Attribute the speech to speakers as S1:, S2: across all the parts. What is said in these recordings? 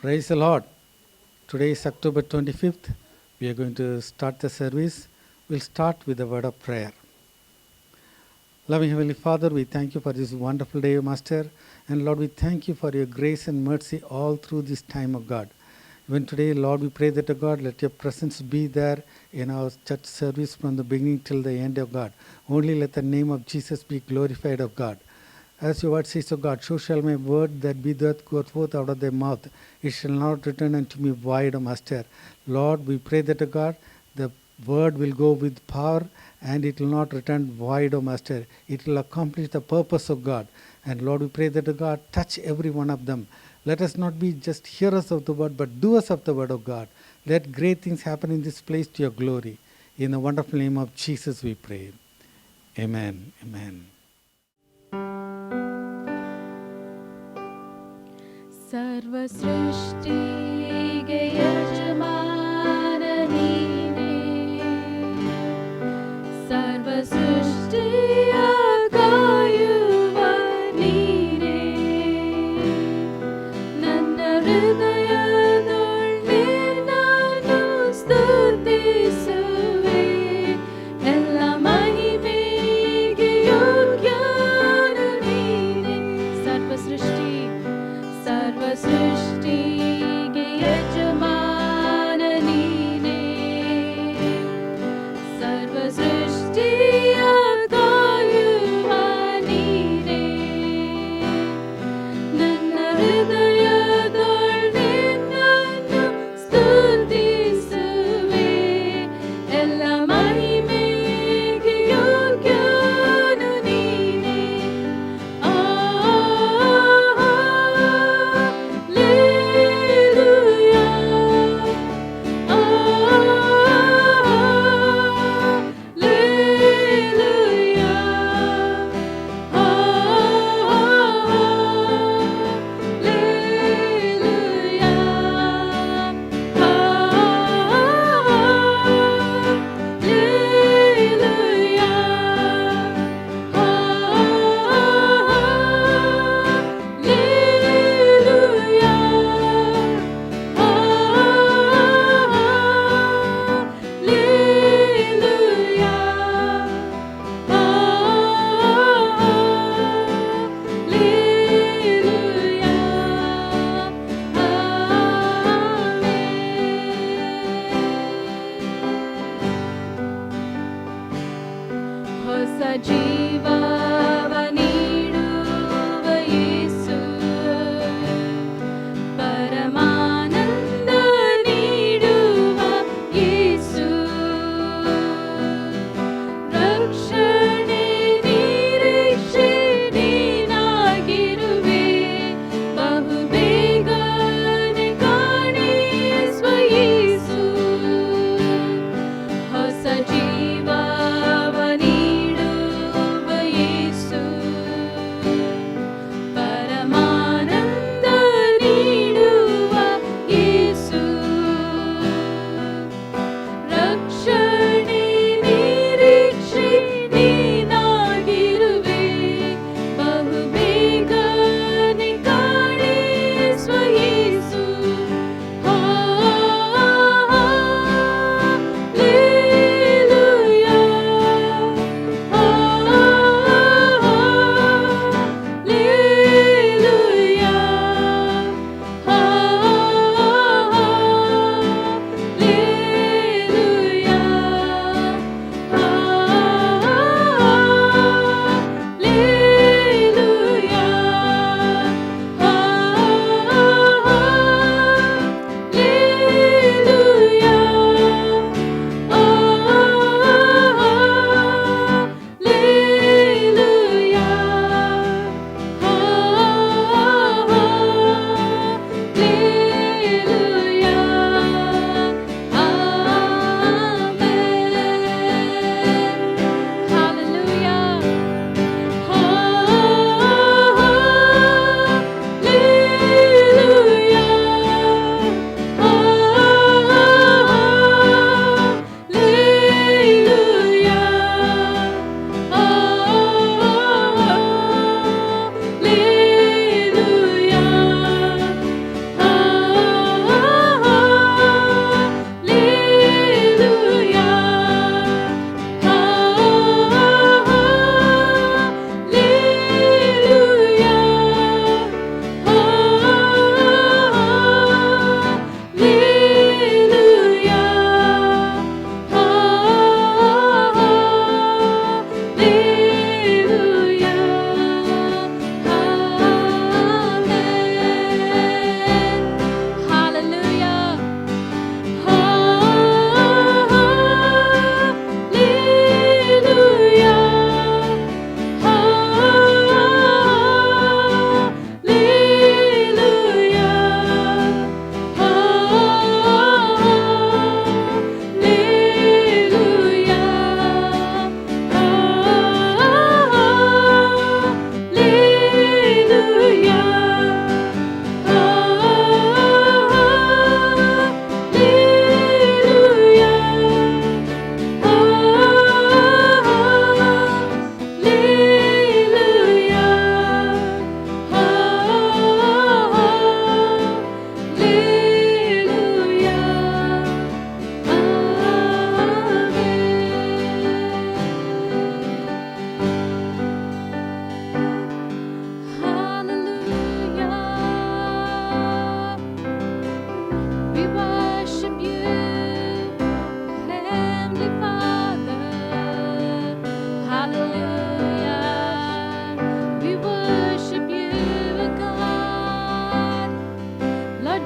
S1: Praise the Lord. Today is October 25th. We are going to start the service. We'll start with a word of prayer. Loving Heavenly Father, we thank you for this wonderful day, Master. And Lord, we thank you for your grace and mercy all through this time of God. Even today, Lord, we pray that, God, let your presence be there in our church service from the beginning till the end of God. Only let the name of Jesus be glorified of God. As your word says, O God, so shall my word that be that go forth out of thy mouth. It shall not return unto me void, O Master. Lord, we pray that, O God, the word will go with power and it will not return void, O Master. It will accomplish the purpose of God. And Lord, we pray that, O God, touch every one of them. Let us not be just hearers of the word, but doers of the word of God. Let great things happen in this place to your glory. In the wonderful name of Jesus we pray. Amen. Amen.
S2: सर्वसृष्टिगे यजमान नीने सर्वसृष्टिय कायुव नीने ನನ್ನ ಹೃದಯದೊಳಗೆ ನಾನು ಸ್ತುತಿಸುವೆ ಎಲ್ಲ ಮಹಿಮೆಗೆ ಯೋಗ್ಯನು ನೀನೆ ಸರ್ವಸೃಷ್ಟಿಗೆ ಯಜಮಾನ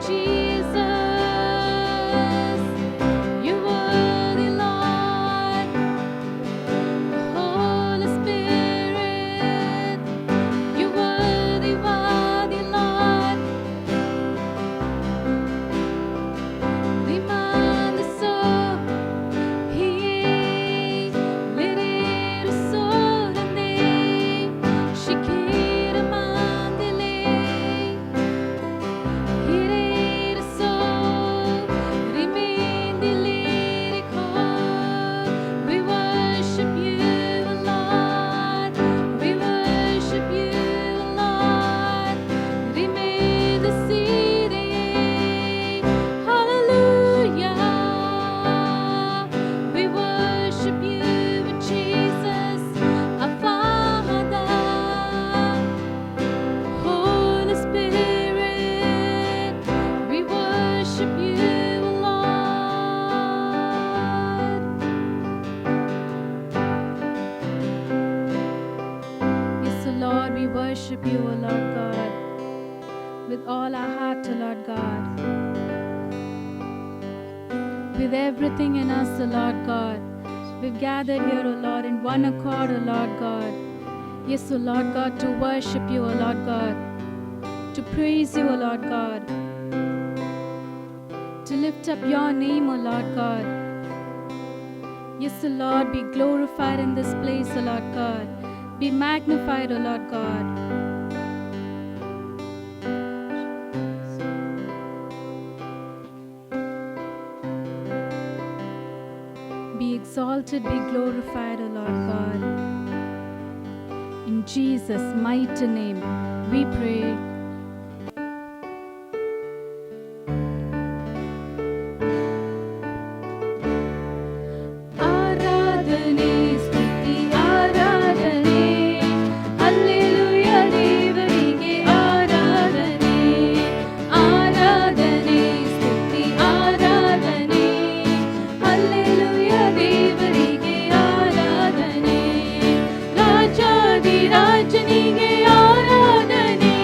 S2: Jesus. You worthy, Lord. Holy Spirit, you worthy, worthy, Lord. Rimanda so, he liriru solande, shikira mandile, hiriru so, rimindilirico. We worship you, Lord. We worship you, Lord. Rimanda siri, hallelujah. We worship you, Jesus, our Father. Holy Spirit, we worship you, Lord. Yes, O Lord, we worship you, O Lord God, with all our heart, O Lord God, with everything in us, O Lord God. We've gathered here, O Lord, in one accord, O Lord God. Yes, O Lord God, to worship you, O Lord God, to praise you, O Lord God, to lift up your name, O Lord God. Yes, O Lord, be glorified in this place, O Lord God. Be magnified, O Lord God. Be exalted, be glorified, O Lord God. In Jesus' mighty name, we pray. ಆರಾಧನೆ ಸ್ತುತಿ ಆರಾಧನೆ hallelujah ದೇವರಿಗೆ ಆರಾಧನೆ ಆರಾಧನೆ ಸ್ತುತಿ ಆರಾಧನೆ hallelujah ದೇವರಿಗೆ ಆರಾಧನೆ ರಾಜಾದಿ ರಾಜನಿಗೆ ಆರಾಧನೆ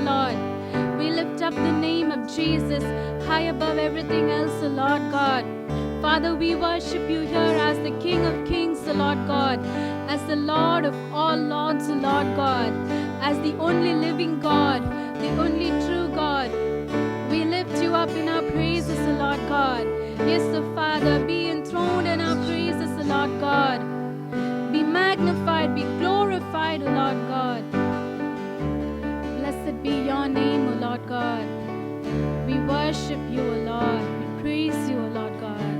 S2: Lord. We lift up the name of Jesus high above everything else, O Lord God. Father, we worship you here as the King of Kings, O Lord God, as the Lord of all lords, O Lord God, as the only living God, the only true God. We lift you up in our praises, O Lord God. Yes, O Father, be enthroned in our praises, O Lord God. Be magnified, be glorified, O Lord God. Blessed be your name, O Lord God. We worship you, O Lord. We praise you, O Lord God.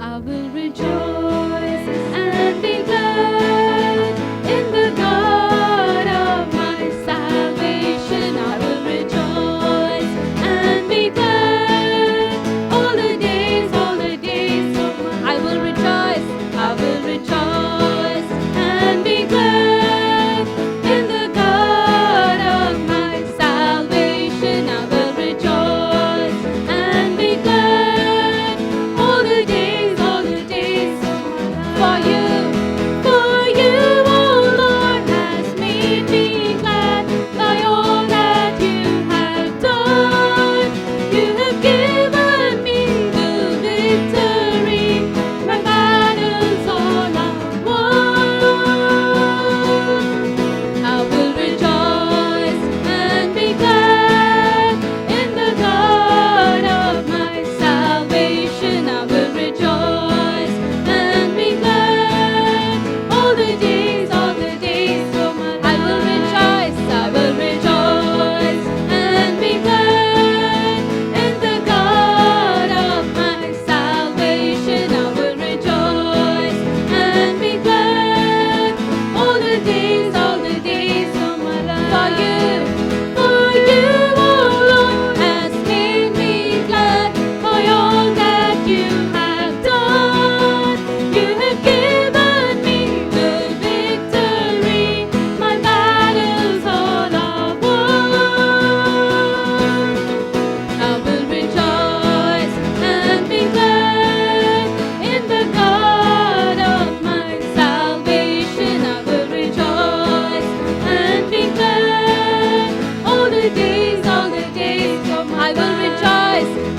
S2: I will rejoice and be glad in the God of my salvation. I will rejoice and be glad all the days of my. I will rejoice and be glad in the God of my salvation. I will rejoice and be glad all the days of my life. For you, O Lord, has made me glad by all that you have done. You have given me the victory. My battles all are won. I will rejoice and be glad in the God of my salvation. I will rejoice and be glad all the days of my life. I will rejoice and be glad in the God of my salvation. I will rejoice and be glad all the days of my life. For you, O Lord, has made me glad by all that you have done. You have given me the victory. My battles all are won. I will rejoice and be glad in the God of my salvation. I will rejoice and be glad all the days of my.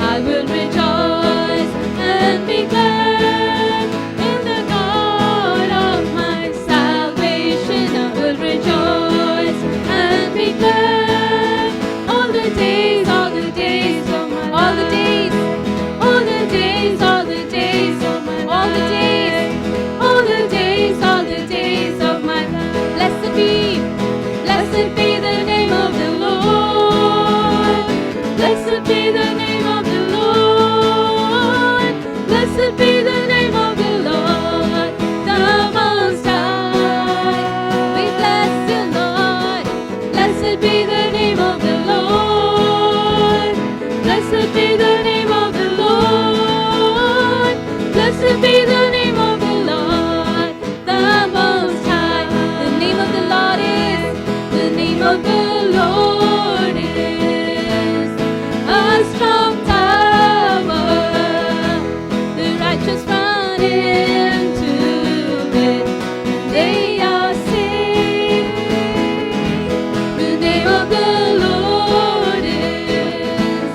S2: I will rejoice and be glad in the God of my salvation. I will rejoice and be glad all the days of my. All the days of my. All the days of my. All the days of my life. Blessed be the name of the Lord. Blessed be the name of the Lord. Blessed be the name of the Lord, the Most High. We bless you, Lord. Blessed be the name of the Lord. Blessed be the name of the Lord. Blessed be the name of the Lord, the Most High. The name of the Lord is, the name of the Lord is a strong tower. The righteous run into it, and they are saved. The name of the Lord is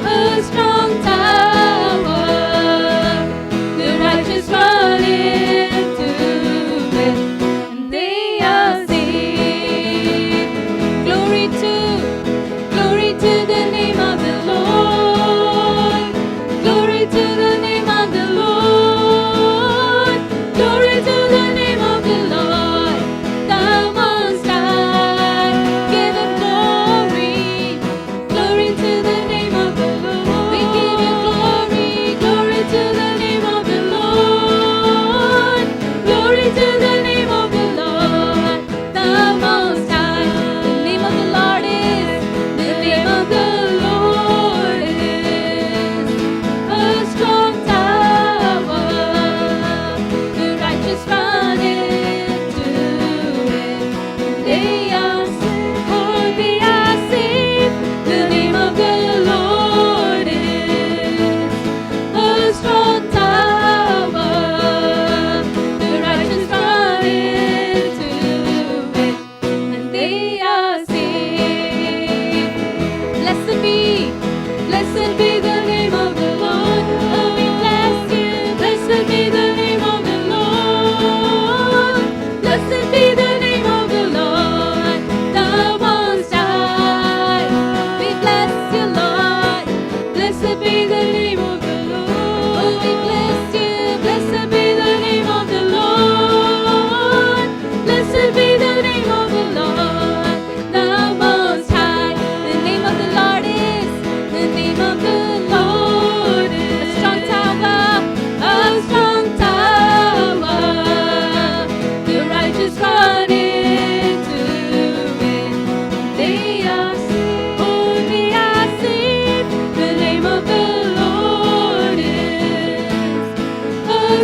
S2: a strong tower. The righteous run into it, and they are saved. Glory to the name of the Lord. Glory to the name of the Lord.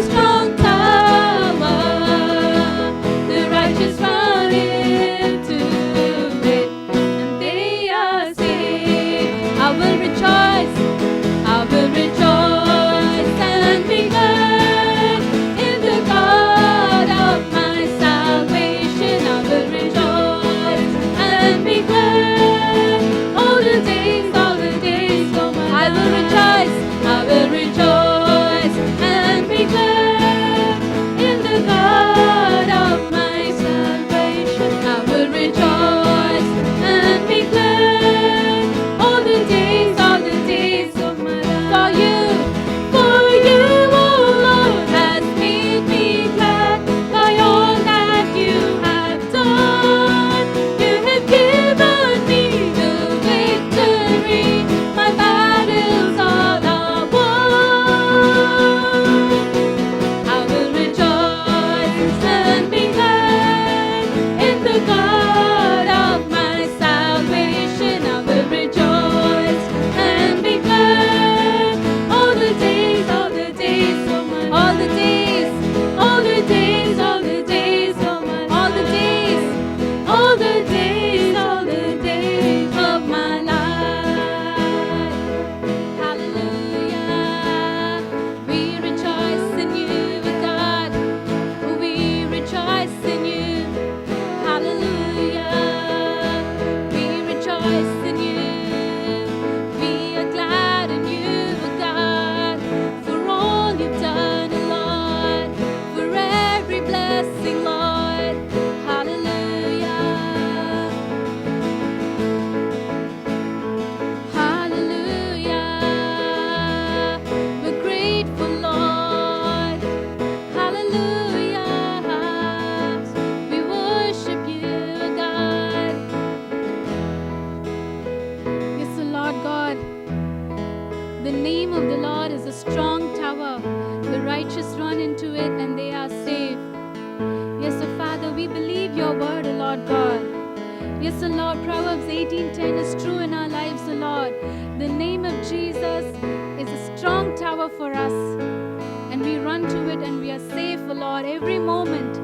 S2: strong tower. The righteous run into it, and they are saved. I will rejoice, I will rejoice and be glad in the God of my salvation. I will rejoice and be glad all the days of my life. I will rejoice, I will rejoice and be glad in the God of my salvation. I will rejoice and be glad all the days of my life. For you, O Lord, has made me glad by all that you have done. You have given me the victory. My battles all are won. I will rejoice and be glad in the God of my salvation. I will rejoice and be glad all the days of my all the days of my all the days of my life. Hallelujah. We rejoice in you, God. We rejoice in you. Hallelujah. We rejoice in you. We are glad in you, God, for all you've done, Lord, for every blessing, Lord. Hallelujah. Hallelujah. We're grateful, Lord. Hallelujah. We worship you, God. Yes, Lord God. The name of the Lord is a strong tower. The righteous run into it and they are saved. Yes, O Father, we believe your word, O Lord God. Yes, O Lord, Proverbs 18:10 is true in our lives, O Lord. The name of Jesus is a strong tower for us, and we run to it and we are safe, O Lord, every moment.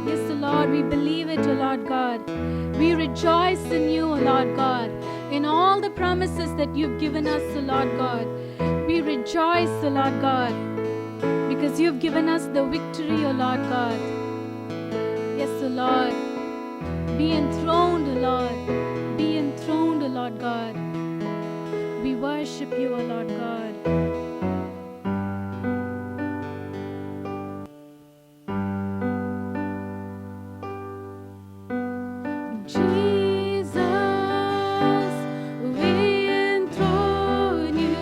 S2: Yes, O Lord, we believe it, O Lord God. We rejoice in you, O Lord God, in all the promises that you've given us, O Lord God. We rejoice, O Lord God, because you've given us the victory, O Lord God. Yes, O Lord. Be enthroned, O Lord. Be enthroned, O Lord God. We worship you, O Lord God. Jesus, we enthrone you.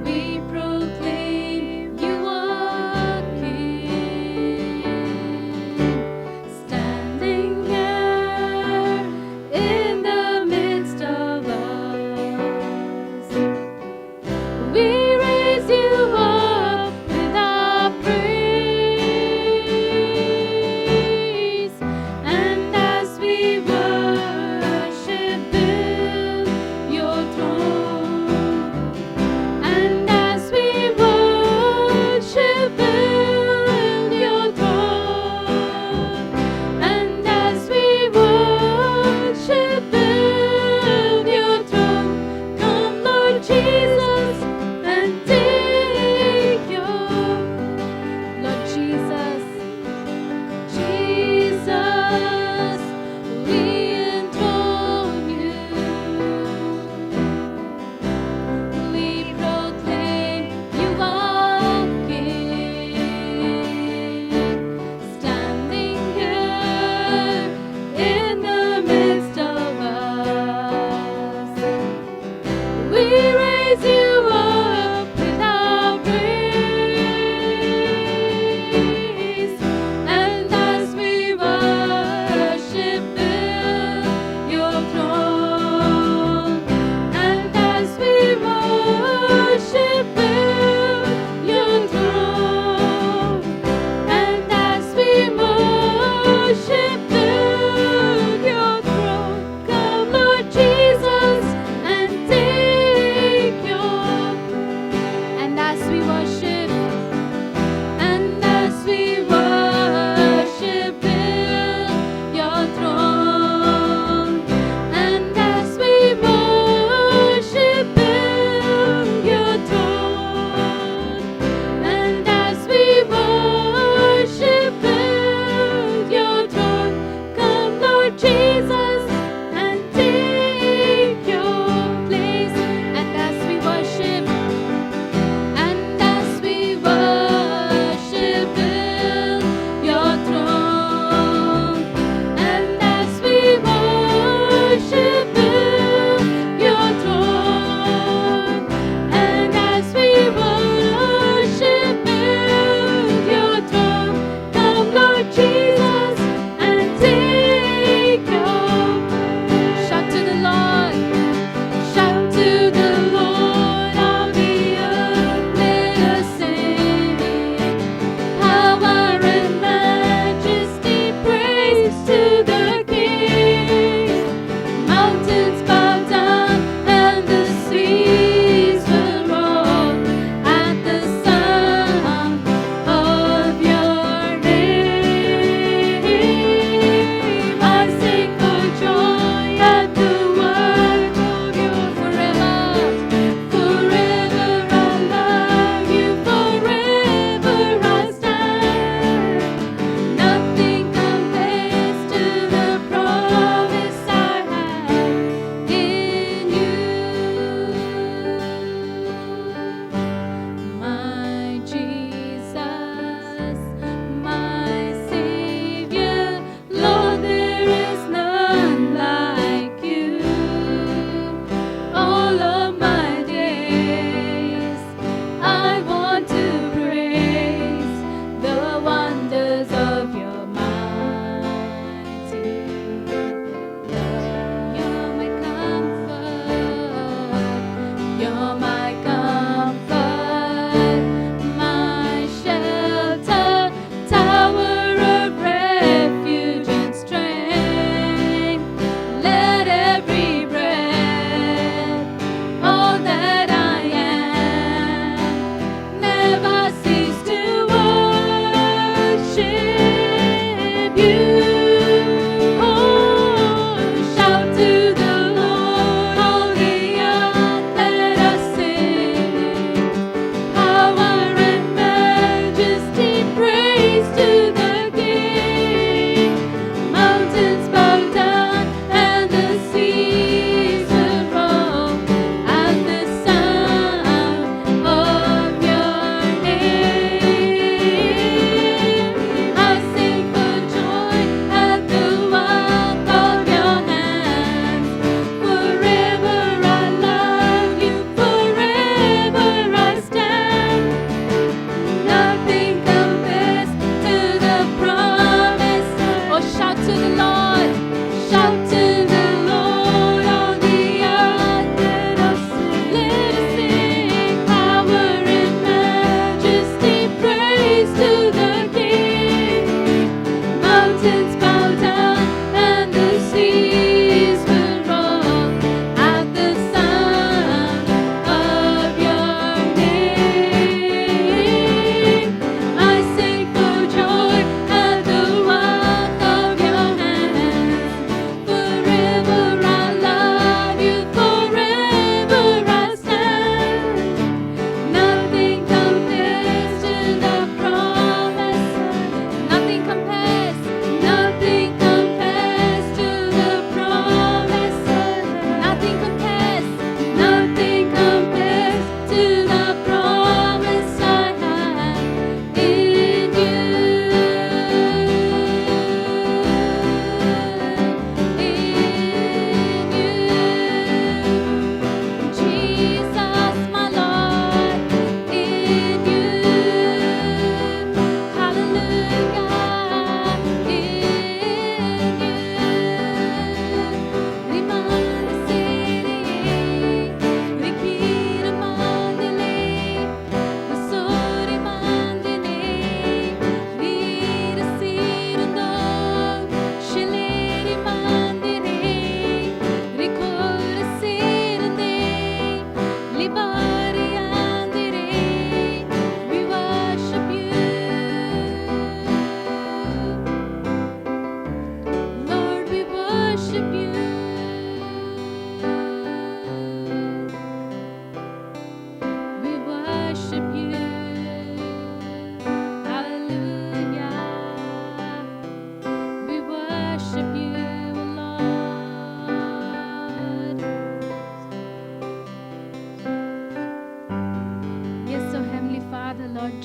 S2: We proclaim you are King, standing here in the midst of us.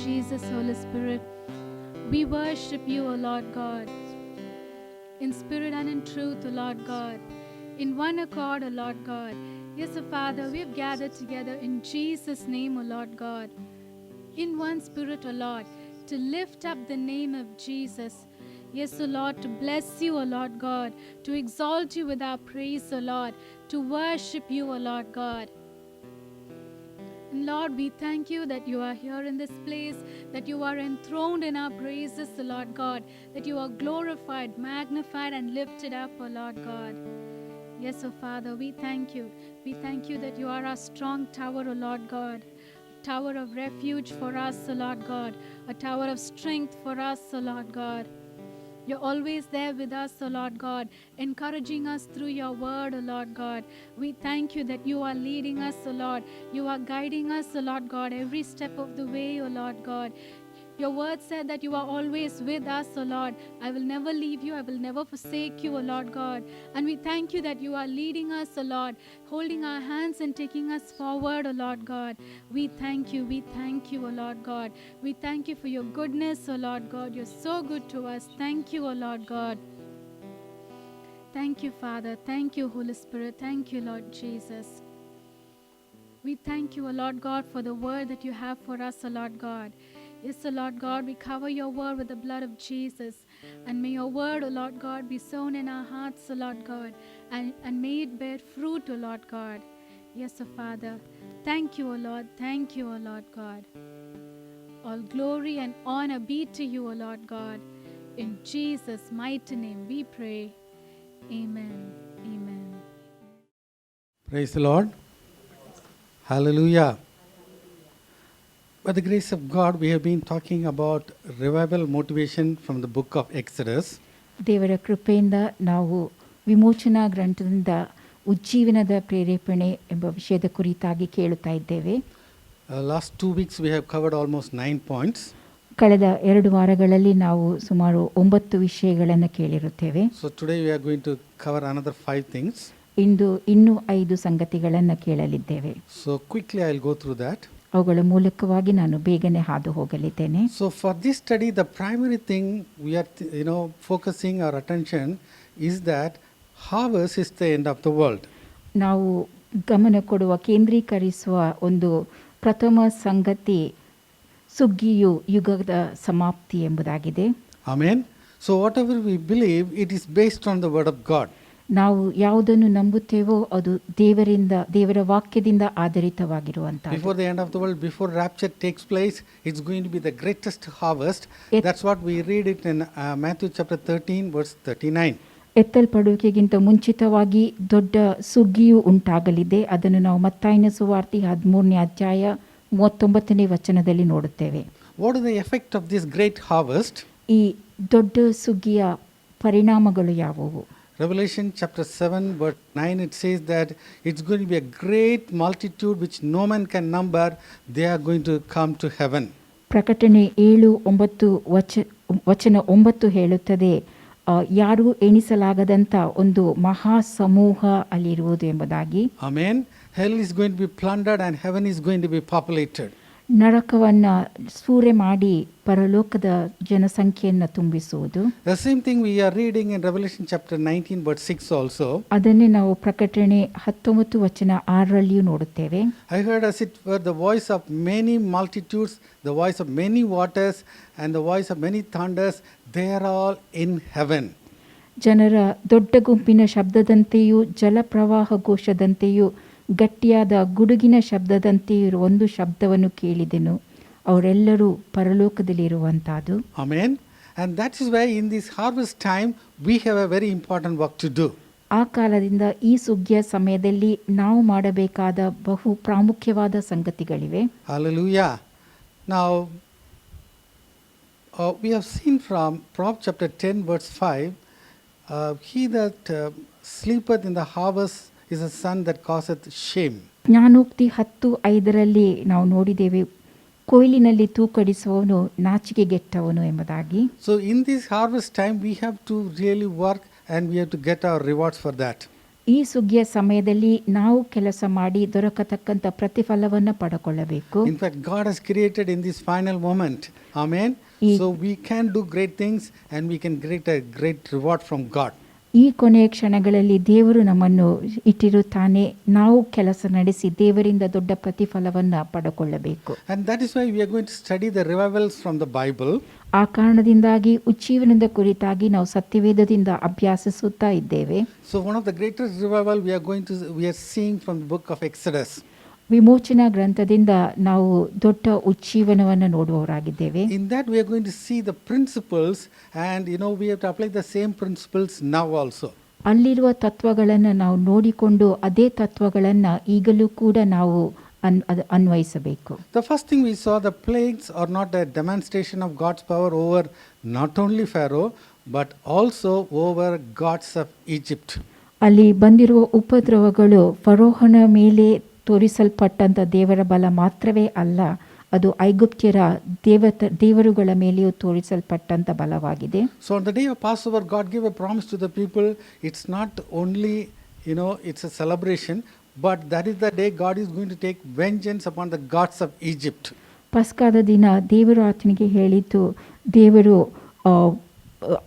S2: Jesus, Holy Spirit. We worship you, O Lord God, in spirit and in truth, O Lord God, in one accord, O Lord God. Yes, O Father, we have gathered together in Jesus' name, O Lord God, in one spirit, O Lord, to lift up the name of Jesus. Yes, O Lord, to bless you, O Lord God, to exalt you with our praise, O Lord, to worship you, O Lord God. And Lord, we thank you that you are here in this place, that you are enthroned in our praises, O Lord God, that you are glorified, magnified, and lifted up, O Lord God. Yes, O Father, we thank you. We thank you that you are our strong tower, O Lord God, a tower of refuge for us, O Lord God, a tower of strength for us, O Lord God. You're always there with us, O Lord God, encouraging us through your word, O Lord God. We thank you that you are leading us, O Lord. You are guiding us, O Lord God, every step of the way, O Lord God. Your word said that you are always with us, O Lord. I will never leave you. I will never forsake you, O Lord God. And we thank you that you are leading us, O Lord, holding our hands and taking us forward, O Lord God. We thank you. We thank you, O Lord God. We thank you for your goodness, O Lord God. You're so good to us. Thank you, O Lord God. Thank you, Father. Thank you, Holy Spirit. Thank you, Lord Jesus. We thank you, O Lord God, for the word that you have for us, O Lord God. Yes, O Lord God, we cover your word with the blood of Jesus. And may your word, O Lord God, be sown in our hearts, O Lord God, and may it bear fruit, O Lord God. Yes, O Father. Thank you, O Lord. Thank you, O Lord God. All glory and honor be to you, O Lord God. In Jesus' mighty name we pray. Amen. Amen.
S1: Praise the Lord. Hallelujah. By the grace of God, we have been talking about revival motivation from the book of Exodus.
S3: ದೇವರ ಕೃಪೆಯಿಂದ ನಾವು ವಿಮೋಚನಾ ಗ್ರಂಥದಿಂದ ಉಜ್ಜೀವನದ ಪ್ರೇರೇಪಣೆ ಎಂಬ ವಿಷಯದ ಕುರಿತಾಗಿ ಕೇಳುತ್ತಾ ಇದ್ದೇವೆ.
S1: Last 2 weeks we have covered almost 9 points.
S3: ಕಳೆದ 2 ವಾರಗಳಲ್ಲಿ ನಾವು ಸುಮಾರು 9 ವಿಷಯಗಳನ್ನು ಕೇಳಿರುತ್ತೇವೆ.
S1: So today we are going to cover another 5 things.
S3: ಇಂದು ಇನ್ನೂ 5 ಸಂಗತಿಗಳನ್ನು ಕೇಳಲಿದ್ದೇವೆ.
S1: So quickly I will go through that.
S3: ಅವುಗಳ ಮೂಲಕವಾಗಿ ನಾನು ಬೇಗನೆ ಹಾದು ಹೋಗಲಿದ್ದೇನೆ.
S1: So for this study, the primary thing we are focusing our attention is that harvest is the end of the world.
S3: ನಾವು ಗಮನ ಕೊಡುವ ಕೇಂದ್ರೀಕರಿಸುವ ಒಂದು ಪ್ರಥಮ ಸಂಗತಿ ಸುಗ್ಗಿಯು ಯುಗದ ಸಮಾಪ್ತಿ ಎಂಬುದಾಗಿದೆ.
S1: Amen. So whatever we believe, it is based on the word of God.
S3: ನಾವು ಯಾವುದನ್ನು ನಂಬುತ್ತೇವೋ ಅದು ದೇವರ ವಾಕ್ಯದಿಂದ ಆಧಾರಿತವಾಗಿರುವಂತಹ.
S1: Before the end of the world, before rapture takes place, it's going to be the greatest harvest. That's what we read it in Matthew chapter 13 verse 39.
S3: ಎತ್ತಲ್ಪಡುವಿಕೆಗಿಂತ ಮುಂಚಿತವಾಗಿ ದೊಡ್ಡ ಸುಗ್ಗಿಯು ಉಂಟಾಗಲಿದೆ. ಅದನ್ನು ನಾವು ಮತ್ತಾಯನ ಸುವಾರ್ತೆ 13ನೇ ಅಧ್ಯಾಯ 39ನೇ ವಚನದಲ್ಲಿ ನೋಡುತ್ತೇವೆ.
S1: What is the effect of this great harvest?
S3: ಈ ದೊಡ್ಡ ಸುಗ್ಗಿಯ ಪರಿಣಾಮಗಳು ಯಾವುವು?
S1: Revelation chapter 7 verse 9, it says that it's going to be a great multitude which no man can number. They are going to come to heaven.
S3: ಪ್ರಕಟಣೆ 7:9 ವಚನ 9 ಹೇಳುತ್ತದೆ, ಯಾರೂ ಎಣಿಸಲಾಗದಂಥ ಒಂದು ಮಹಾ ಸಮೂಹ ಅಲ್ಲಿರುವುದು ಎಂಬುದಾಗಿ.
S1: Amen. Hell is going to be plundered and heaven is going to be populated.
S3: ನರಕವನ್ನು ಸೂರೆ ಮಾಡಿ ಪರಲೋಕದ ಜನಸಂಖ್ಯೆಯನ್ನು ತುಂಬಿಸುವುದು.
S1: The same thing we are reading in Revelation chapter 19 verse 6 also.
S3: ಅದನ್ನೇ ನಾವು ಪ್ರಕಟಣೆ 19 ವಚನ 6ರಲ್ಲಿಯೂ ನೋಡುತ್ತೇವೆ.
S1: I heard as it were the voice of many multitudes, the voice of many waters and the voice of many thunders. They are all in heaven.
S3: ಜನರ ದೊಡ್ಡ ಗುಂಪಿನ ಶಬ್ದದಂತೆಯೂ ಜಲಪ್ರವಾಹ ಘೋಷದಂತೆಯೂ ಗಟ್ಟಿಯಾದ ಗುಡುಗಿನ ಶಬ್ದದಂತೆ ಇರುವ ಒಂದು ಶಬ್ದವನ್ನು ಕೇಳಿದೆನು. ಅವರೆಲ್ಲರೂ ಪರಲೋಕದಲ್ಲಿರುವಂತಹದ್ದು.
S1: Amen. And that is why in this harvest time we have a very important work to do.
S3: ಆ ಕಾಲದಿಂದ ಈ ಸುಗ್ಗಿಯ ಸಮಯದಲ್ಲಿ ನಾವು ಮಾಡಬೇಕಾದ ಬಹು ಪ್ರಾಮುಖ್ಯವಾದ ಸಂಗತಿಗಳಿವೆ.
S1: Hallelujah. Now we have seen from Proverbs chapter 10 verse 5, he that sleepeth in the harvest is a son that causeth shame.
S3: ಜ್ಞಾನೋಕ್ತಿ 10:5ರಲ್ಲಿ ನಾವು ನೋಡಿದ್ದೇವೆ, ಕೊಯ್ಲಿನಲ್ಲಿ ತೂಕಡಿಸುವವನು ನಾಚಿಕೆಗೆಟ್ಟವನು ಎಂಬುದಾಗಿ.
S1: So in this harvest time we have to really work and we have to get our rewards for that.
S3: ಈ ಈ ಸುಗ್ಗಿಯ ಸಮಯದಲ್ಲಿ ನಾವು ಕೆಲಸ ಮಾಡಿ ದೊರಕತಕ್ಕಂಥ ಪ್ರತಿಫಲವನ್ನು ಪಡ್ಕೊಳ್ಳಬೇಕು.
S1: In fact, God has created in this final moment. Amen. So we can do great things and we can get a great reward from God.
S3: ಈ ಕೊನೆಯ ಕ್ಷಣಗಳಲ್ಲಿ ದೇವರು ನಮ್ಮನ್ನು ಇಟ್ಟಿರುತ್ತಾನೆ. ನಾವು ಕೆಲಸ ನಡೆಸಿ ದೇವರಿಂದ ದೊಡ್ಡ ಪ್ರತಿಫಲವನ್ನು ಪಡ್ಕೊಳ್ಳಬೇಕು.
S1: And that is why we are going to study the revivals from the Bible.
S3: ಆ ಕಾರಣದಿಂದಾಗಿ ಉಜ್ಜೀವನದ ಕುರಿತಾಗಿ ನಾವು ಸತ್ಯವೇದದಿಂದ ಅಭ್ಯಾಸಿಸುತ್ತಾ ಇದ್ದೇವೆ.
S1: So one of the greatest revival we are seeing from the book of Exodus.
S3: ವಿಮೋಚನಾ ಗ್ರಂಥದಿಂದ ನಾವು ದೊಡ್ಡ ಉಜ್ಜೀವನವನ್ನು ನೋಡುವವರಾಗಿದ್ದೇವೆ.
S1: In that we are going to see the principles, and we have to apply the same principles now also.
S3: ಅಲ್ಲಿರುವ ತತ್ವಗಳನ್ನು ನಾವು ನೋಡಿಕೊಂಡು ಅದೇ ತತ್ವಗಳನ್ನು ಈಗಲೂ ಕೂಡ ನಾವು ಅನ್ವಯಿಸಬೇಕು.
S1: The first thing we saw, the plagues are not a demonstration of God's power over not only Pharaoh but also over gods of Egypt.
S3: ಅಲ್ಲಿ ಬಂದಿರುವ ಉಪದ್ರವಗಳು ಫರೋಹನ ಮೇಲೆ ತೋರಿಸಲ್ಪಟ್ಟಂಥ ದೇವರ ಬಲ ಮಾತ್ರವೇ ಅಲ್ಲ, ಅದು ಐಗುಪ್ತ್ಯರ ದೇವರುಗಳ ಮೇಲೆಯೂ ತೋರಿಸಲ್ಪಟ್ಟಂಥ ಬಲವಾಗಿದೆ.
S1: So on the day of Passover, God gave a promise to the people. It's not only, it's a celebration, but that is the day God is going to take vengeance upon the gods of Egypt.
S3: ಪಸ್ಕಾದ ದಿನ ದೇವರು ಆತನಿಗೆ ಹೇಳಿದ್ದು, ದೇವರು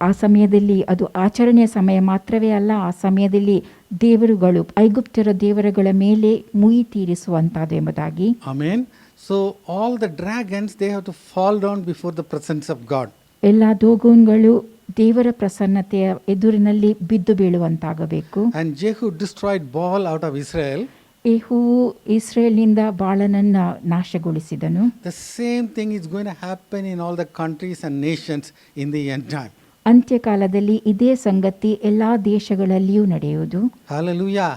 S3: ಆ ಸಮಯದಲ್ಲಿ ಅದು ಆಚರಣೆಯ ಸಮಯ ಮಾತ್ರವೇ ಅಲ್ಲ, ಆ ಸಮಯದಲ್ಲಿ ದೇವರುಗಳು ಐಗುಪ್ತರ ದೇವರುಗಳ ಮೇಲೆ ಮುಯಿ ತೀರಿಸುವಂತದ್ದು ಎಂಬುದಾಗಿ.
S1: Amen. So all the dragons, they have to fall down before the presence of God.
S3: ಎಲ್ಲ ದೋಗುನ್ಗಳು ದೇವರ ಪ್ರಸನ್ನತೆಯ ಎದುರಿನಲ್ಲಿ ಬಿದ್ದು ಬೀಳುವಂತಾಗಬೇಕು.
S1: And Jehu destroyed Baal out of Israel.
S3: ಯೆಹೋವನು ಇಸ್ರಾಯೇಲಿನಿಂದ ಬಾಳನನ್ನ ನಾಶಗೊಳಿಸಿದನು.
S1: The same thing is going to happen in all the countries and nations in the end time.
S3: ಅಂತ್ಯಕಾಲದಲ್ಲಿ ಇದೇ ಸಂಗತಿ ಎಲ್ಲಾ ದೇಶಗಳಲ್ಲಿಯೂ ನಡೆಯುವುದು.
S1: Hallelujah.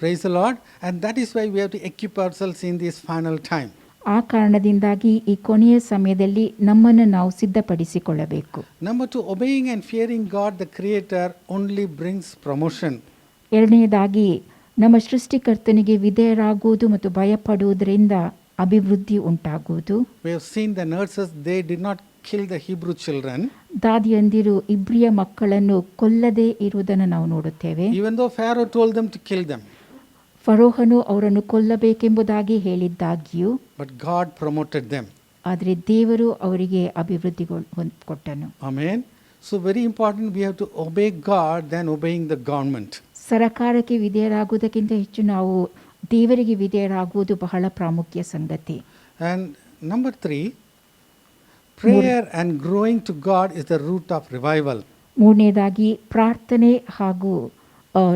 S1: Praise the Lord. And that is why we have to equip ourselves in this final time.
S3: ಆ ಕಾರಣದಿಂದಾಗಿ ಈ ಕೊನೆಯ ಸಮಯದಲ್ಲಿ ನಮ್ಮನ್ನು ನಾವು ಸಿದ್ಧಪಡಿಸಿಕೊಳ್ಳಬೇಕು.
S1: Number 2, obeying and fearing God the Creator only brings promotion.
S3: ಎರಡನೆಯದಾಗಿ ನಮ್ಮ ಸೃಷ್ಟಿಕರ್ತನಿಗೆ ವಿಧೇಯರಾಗುವುದು ಮತ್ತು ಭಯಪಡುವುದರಿಂದ ಅಭಿವೃದ್ಧಿ ಉಂಟಾಗುವುದು.
S1: We have seen the nurses, they did not kill the Hebrew children.
S3: ದಾದಿಯಂದಿರು ಇಬ್ರಿಯ ಮಕ್ಕಳನ್ನು ಕೊಲ್ಲದೆ ಇರುವುದನ್ನು ನಾವು ನೋಡುತ್ತೇವೆ.
S1: Even though Pharaoh told them to kill them.
S3: ಫರೋಹನು ಅವರನ್ನು ಕೊಲ್ಲಬೇಕೆಂಬುದಾಗಿ ಹೇಳಿದ್ದಾಗ್ಯೂ
S1: But God promoted them.
S3: ಆದರೆ ದೇವರು ಅವರಿಗೆ ಅಭಿವೃದ್ಧಿ ಕೊಟ್ಟನು.
S1: Amen. So very important, we have to obey God than obeying the government.
S3: ಸರಕಾರಕ್ಕೆ ವಿಧೇಯರಾಗುವುದಕ್ಕಿಂತ ಹೆಚ್ಚು ನಾವು ದೇವರಿಗೆ ವಿಧೇಯರಾಗುವುದು ಬಹಳ ಪ್ರಾಮುಖ್ಯ ಸಂಗತಿ.
S1: And number 3, prayer and growing to God is the root of revival.
S3: ಮೂರನೇದಾಗಿ ಪ್ರಾರ್ಥನೆ ಹಾಗೂ